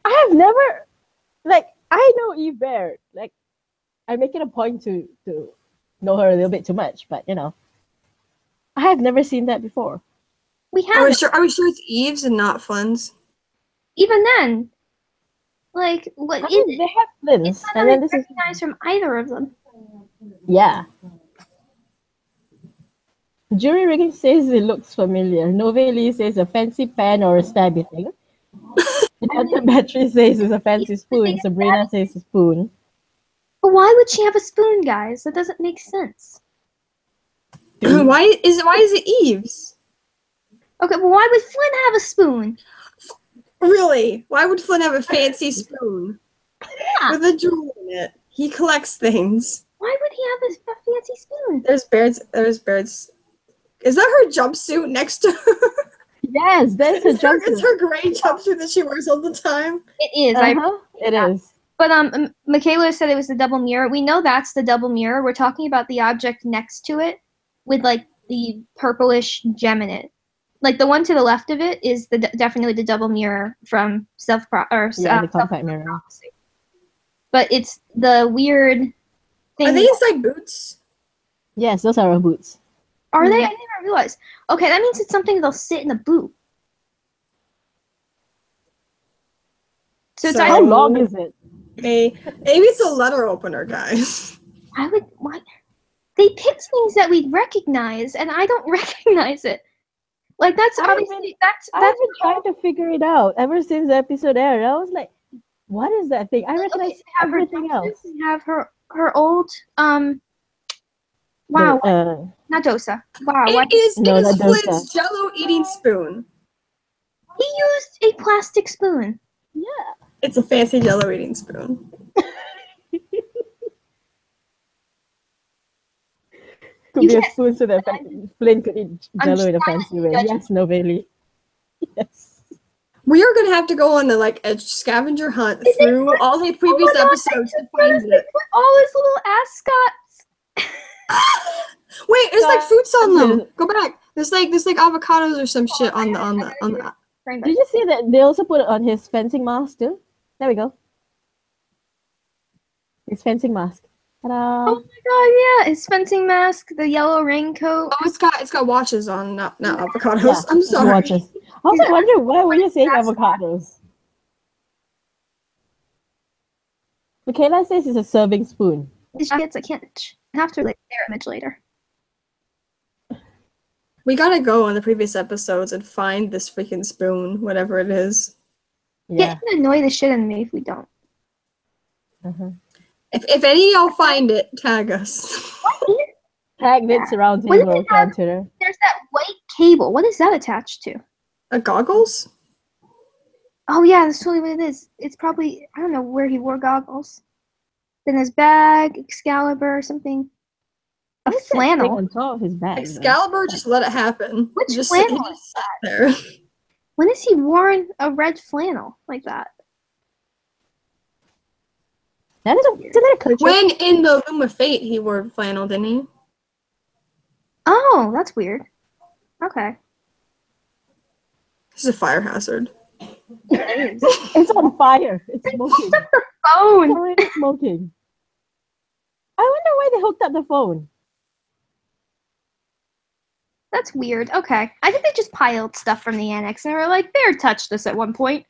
Speaker 2: I have never, like, I know Eve Baird. Like, I make it a point to know her a little bit too much, but you know, I have never seen that before.
Speaker 3: We
Speaker 1: Are
Speaker 3: have
Speaker 1: we sure it's Eve's and not Flynn's?
Speaker 3: even then. Like what
Speaker 2: I
Speaker 3: is
Speaker 2: mean,
Speaker 3: it?
Speaker 2: they have Flynn's,
Speaker 3: It's not
Speaker 2: and then this is
Speaker 3: recognized from either of them.
Speaker 2: yeah. Jury rigging says it looks familiar. Noveli says a fancy pen or a stabby thing. Delta Battery says it's a fancy spoon. Sabrina says a spoon.
Speaker 3: But why would she have a spoon, guys? That doesn't make sense.
Speaker 1: Why is it Eve's?
Speaker 3: Okay, but why would Flynn have a spoon?
Speaker 1: Really? Why would Flynn have a fancy spoon
Speaker 3: Yeah.
Speaker 1: with a jewel in it? He collects things.
Speaker 3: Why would he have a fancy spoon?
Speaker 1: There's Baird's. Is that her jumpsuit next to her?
Speaker 2: Yes, that's a
Speaker 1: It's
Speaker 2: jumpsuit.
Speaker 1: her gray jumpsuit that she wears all the time.
Speaker 3: It is.
Speaker 2: It is.
Speaker 3: But Michaela said it was the double mirror. We know that's the double mirror. We're talking about the object next to it with like the purplish gem in it. Like the one to the left of it is definitely the double mirror from
Speaker 2: The compact mirror.
Speaker 3: Prophecy. But it's the weird thing.
Speaker 1: Are they inside boots?
Speaker 2: Yes, those are her boots.
Speaker 3: Are they? I never realized. Okay, that means it's something that'll sit in a boot. So it's
Speaker 1: So-
Speaker 2: How long is it?
Speaker 1: Maybe it's a letter opener, guys.
Speaker 3: I would what? They picked things that we recognize, and I don't recognize it. Like that's
Speaker 2: I've
Speaker 3: obviously that's
Speaker 2: I've been trying to figure it out ever since the episode aired. I was like, what is that thing? I recognize
Speaker 3: they have her
Speaker 2: everything else.
Speaker 3: jumpsuits, they have her old wow, not dosa. Wow, what?
Speaker 1: It is
Speaker 2: No, that does
Speaker 1: Flynn's Jello eating spoon.
Speaker 3: He used a plastic spoon.
Speaker 2: Yeah.
Speaker 1: It's a fancy Jello eating spoon.
Speaker 2: Could
Speaker 3: You
Speaker 2: be a
Speaker 3: can't-
Speaker 2: spoon so that Flynn could eat
Speaker 3: I'm
Speaker 2: Jello in a
Speaker 3: trying
Speaker 2: fancy
Speaker 3: to
Speaker 2: way.
Speaker 3: judge-
Speaker 2: Yes, Noveli. Yes.
Speaker 1: We are gonna have to go on a scavenger hunt through all the previous episodes to find it.
Speaker 3: All his little ascots.
Speaker 1: Wait, there's fruits on them. Go back. There's avocados or some shit on the.
Speaker 2: Did you see that they also put it on his fencing mask too? There we go. His fencing mask. Ta-da!
Speaker 3: Oh my god, yeah, his fencing mask, the yellow raincoat.
Speaker 1: Oh, it's got watches on, not avocados.
Speaker 2: Yeah,
Speaker 1: I'm sorry.
Speaker 2: Watches. I was wondering why were you saying avocados? Michaela says it's a serving spoon.
Speaker 3: I can't. I have to their image later.
Speaker 1: We gotta go on the previous episodes and find this freaking spoon, whatever it is.
Speaker 2: Yeah.
Speaker 3: It's gonna annoy the shit out of me if we don't.
Speaker 2: Uh-huh.
Speaker 1: If any of y'all find it, tag us.
Speaker 2: Tag Vince around his world on Twitter.
Speaker 3: There's that white cable. What is that attached to?
Speaker 1: Goggles?
Speaker 3: Oh yeah, that's totally what it is. It's probably, I don't know where he wore goggles. Then his bag, Excalibur, something. A flannel
Speaker 2: on top of his bag.
Speaker 1: Excalibur, just let it happen.
Speaker 3: Which
Speaker 1: just
Speaker 3: flannel
Speaker 1: he just sat there.
Speaker 3: When has he worn a red flannel like that?
Speaker 2: That is
Speaker 1: When in the Loom of Fate he wore flannel, didn't he?
Speaker 3: Oh, that's weird. Okay.
Speaker 1: This is a fire hazard.
Speaker 3: It is.
Speaker 2: It's on fire. It's smoking.
Speaker 3: The phone.
Speaker 2: It's already smoking. I wonder why they hooked up the phone.
Speaker 3: That's weird. Okay. I think they just piled stuff from the annex and they were like, Bear touched this at one point.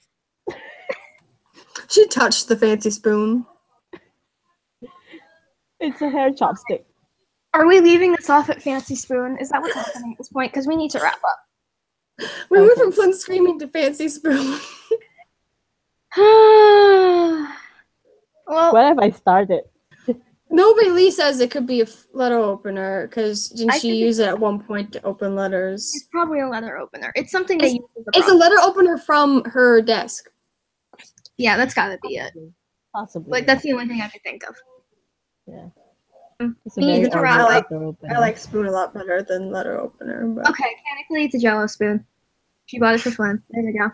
Speaker 1: She touched the fancy spoon.
Speaker 2: It's a hair chopstick.
Speaker 3: Are we leaving this off at Fancy Spoon? Is that what's happening at this point? Because we need to wrap up.
Speaker 1: We went from Flint Screaming to Fancy Spoon.
Speaker 3: Well,
Speaker 2: What have I started?
Speaker 1: Nobody Lee says it could be a letter opener because didn't
Speaker 3: I
Speaker 1: she
Speaker 3: think
Speaker 1: use it at one point to open letters?
Speaker 3: it's probably a letter opener. It's something they use as a
Speaker 1: It's a
Speaker 3: prop.
Speaker 1: letter opener from her desk.
Speaker 3: Yeah, that's gotta be it.
Speaker 2: Possibly.
Speaker 3: Like, that's the only thing I could think of.
Speaker 2: Yeah.
Speaker 3: Mm,
Speaker 2: It's a
Speaker 3: we need
Speaker 2: very
Speaker 3: to wrap
Speaker 2: ordinary
Speaker 3: up.
Speaker 2: letter opener.
Speaker 1: I like spoon a lot better than letter opener. But
Speaker 3: Okay, technically it's a Jello spoon. She bought it for fun. There we go.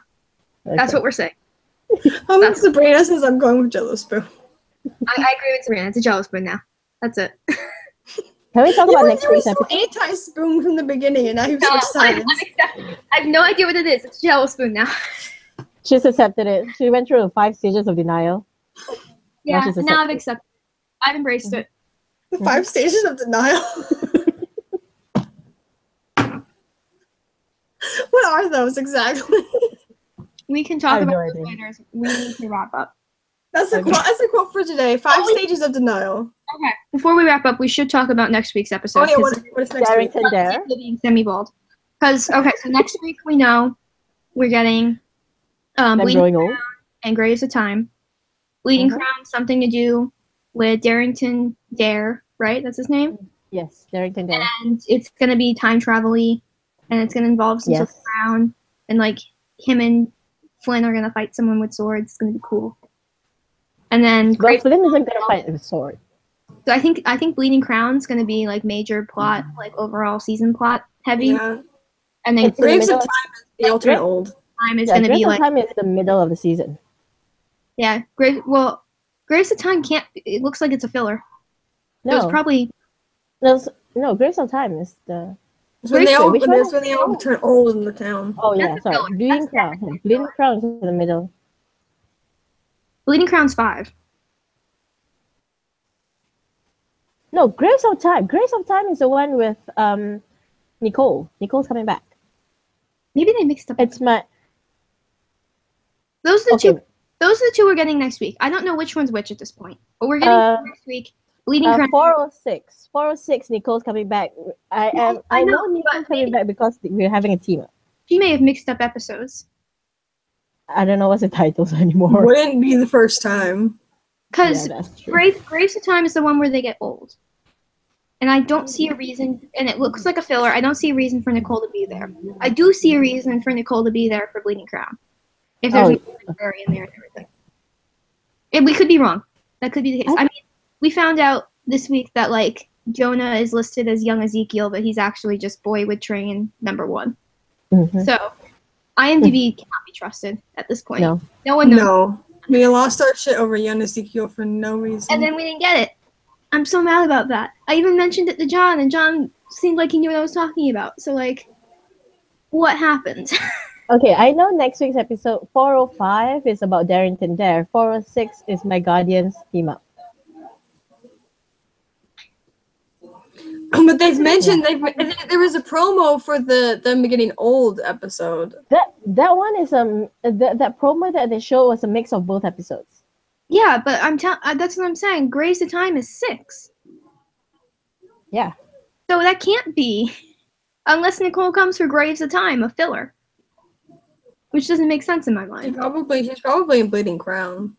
Speaker 3: That's
Speaker 2: Okay.
Speaker 3: what we're saying.
Speaker 1: Sabrina says I'm going with Jello spoon.
Speaker 3: I agree with Serena. It's a Jello spoon now. That's it.
Speaker 2: Can we talk about next
Speaker 1: You were
Speaker 2: week's
Speaker 1: so
Speaker 2: episode?
Speaker 1: anti-spoon from the beginning, and now you've switched sides.
Speaker 3: I have no idea what it is. It's a Jello spoon now.
Speaker 2: She's accepted it. She went through the 5 stages of denial.
Speaker 3: Yeah,
Speaker 2: she's
Speaker 3: now I've
Speaker 2: accepted.
Speaker 3: accepted. I've embraced it.
Speaker 1: The 5 stages of denial. What are those exactly?
Speaker 3: We can
Speaker 2: I
Speaker 3: talk
Speaker 2: have no
Speaker 3: about this
Speaker 2: idea.
Speaker 3: later. We need to wrap up.
Speaker 1: That's a quote. That's a quote for today. 5 stages of denial.
Speaker 3: Okay. Before we wrap up, we should talk about next week's episode.
Speaker 1: Oh yeah,
Speaker 3: 'cause
Speaker 1: what is next week?
Speaker 2: Darrington Dare.
Speaker 3: being semi-bald. Because okay, so next week we know we're getting
Speaker 2: I'm
Speaker 3: Bleeding
Speaker 2: growing old.
Speaker 3: and Graves of Time. Bleeding
Speaker 2: Mhm.
Speaker 3: Crown, something to do with Darrington Dare, right? That's his name.
Speaker 2: Yes, Darrington Dare.
Speaker 3: And it's gonna be time travel-y, and it's gonna involve some sort of
Speaker 2: Yes.
Speaker 3: crown, and like him and Flynn are gonna fight someone with swords. It's gonna be cool. And then
Speaker 2: But
Speaker 3: Graves.
Speaker 2: Flynn isn't gonna fight with a sword.
Speaker 3: So I think Bleeding Crown's gonna be like major plot, like overall season plot heavy,
Speaker 1: Yeah.
Speaker 3: and then
Speaker 2: It's in the
Speaker 1: Graves of
Speaker 2: middle.
Speaker 1: Time is the alternate old.
Speaker 3: Time is
Speaker 2: Yeah,
Speaker 3: gonna
Speaker 2: Grace
Speaker 3: be
Speaker 2: of
Speaker 3: like
Speaker 2: Time is the middle of the season.
Speaker 3: yeah, Grace of Time can't. It looks like it's a filler. It was
Speaker 2: No,
Speaker 3: probably
Speaker 2: no, Grace of Time is the.
Speaker 1: It's when they all,
Speaker 2: Which one
Speaker 1: that's
Speaker 2: is
Speaker 1: when they all turn old in the town.
Speaker 2: Oh yeah,
Speaker 3: That's a
Speaker 2: sorry.
Speaker 3: filler.
Speaker 2: Bleeding
Speaker 3: That's
Speaker 2: Crown.
Speaker 3: definitely a
Speaker 2: Bleeding
Speaker 3: filler.
Speaker 2: Crown is in the middle.
Speaker 3: Bleeding Crown's 5.
Speaker 2: No, Grace of Time. Grace of Time is the one with Nicole. Nicole's coming back.
Speaker 3: Maybe they mixed up.
Speaker 2: It's my
Speaker 3: Those are the
Speaker 2: okay.
Speaker 3: two. Those are the two we're getting next week. I don't know which one's which at this point, but we're getting next week. Bleeding Crown.
Speaker 2: 406. 406. Nicole's coming back. I
Speaker 3: I
Speaker 2: know
Speaker 3: know,
Speaker 2: Nicole's
Speaker 3: but
Speaker 2: coming
Speaker 3: maybe-
Speaker 2: back because we're having a team up.
Speaker 3: She may have mixed up episodes
Speaker 2: I don't know what's the titles anymore.
Speaker 1: Wouldn't be the first time.
Speaker 3: because
Speaker 2: Yeah, that's true.
Speaker 3: Graves of Time is the one where they get old, and I don't see a reason. And it looks like a filler. I don't see a reason for Nicole to be there. I do see a reason for Nicole to be there for Bleeding Crown, if there's
Speaker 2: Oh,
Speaker 3: a fairy in there and everything. And we could be wrong. That could be the case. I mean, we found out this week that like Jonah is listed as young Ezekiel, but he's actually just boy with train number 1.
Speaker 2: mhm.
Speaker 3: So IMDb cannot be trusted at this point.
Speaker 2: No.
Speaker 3: No one knows.
Speaker 1: No. We lost our shit over young Ezekiel for no reason.
Speaker 3: And then we didn't get it. I'm so mad about that. I even mentioned it to John, and John seemed like he knew what I was talking about. So, like, what happened?
Speaker 2: Okay, I know next week's episode 405 is about Darrington Dare. 406 is My Guardians team up.
Speaker 1: But they've mentioned there was a promo for them getting old episode.
Speaker 2: That one is that promo that they showed was a mix of both episodes.
Speaker 3: Yeah, but that's what I'm saying. Grace of Time is 6.
Speaker 2: Yeah.
Speaker 3: So that can't be, unless Nicole comes for Graves of Time, a filler, which doesn't make sense in my mind.
Speaker 1: She's probably in Bleeding Crown.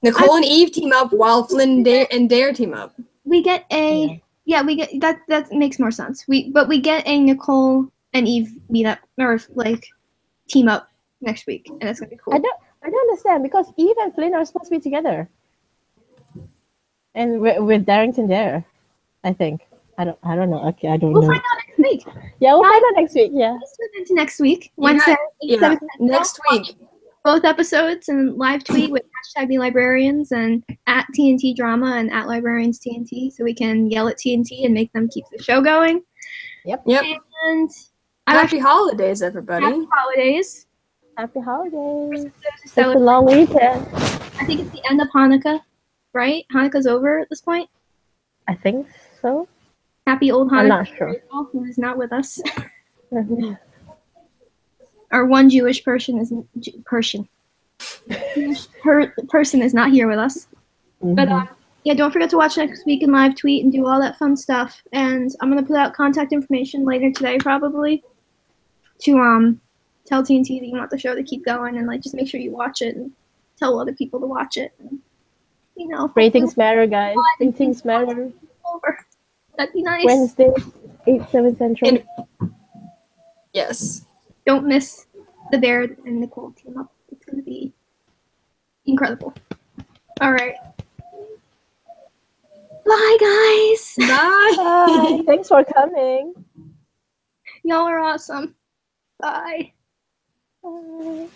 Speaker 1: Nicole and Eve team up while Flynn and Dare team up.
Speaker 3: We get we get that makes more sense. We get a Nicole and Eve meet up or like team up next week, and that's gonna be cool.
Speaker 2: I don't understand because Eve and Flynn are supposed to be together, and with Darrington Dare, I think. I don't know. Okay, I don't know.
Speaker 3: We'll find out next week.
Speaker 2: Yeah, we'll find out next week. Yeah.
Speaker 3: Let's move into next week. Wednesday.
Speaker 1: Next week.
Speaker 3: Both episodes and live tweet with hashtag the Librarians and at TNT Drama and at Librarians TNT, so we can yell at TNT and make them keep the show going.
Speaker 2: Yep.
Speaker 3: And
Speaker 1: Happy holidays, everybody.
Speaker 3: Happy holidays.
Speaker 2: Happy holidays. It's
Speaker 3: So
Speaker 2: a long weekend.
Speaker 3: I think it's the end of Hanukkah, right? Hanukkah's over at this point.
Speaker 2: I think so.
Speaker 3: Happy old Hanukkah.
Speaker 2: I'm not sure.
Speaker 3: Who is not with us. Our one Jewish person is person is not here with us.
Speaker 2: Mm-hmm.
Speaker 3: But yeah, don't forget to watch next week and live tweet and do all that fun stuff. And I'm gonna put out contact information later today, probably, to tell TNT that you want the show to keep going and like just make sure you watch it and tell other people to watch it. And, you know,
Speaker 2: ratings matter, guys. Ratings matter.
Speaker 3: Over. That'd be nice.
Speaker 2: Wednesday, 8/7 Central.
Speaker 1: Yes.
Speaker 3: Don't miss the Bear and Nicole team up. It's going to be incredible. All right. Bye, guys.
Speaker 1: Bye.
Speaker 2: Bye. Thanks for coming.
Speaker 3: Y'all are awesome. Bye.
Speaker 2: Bye.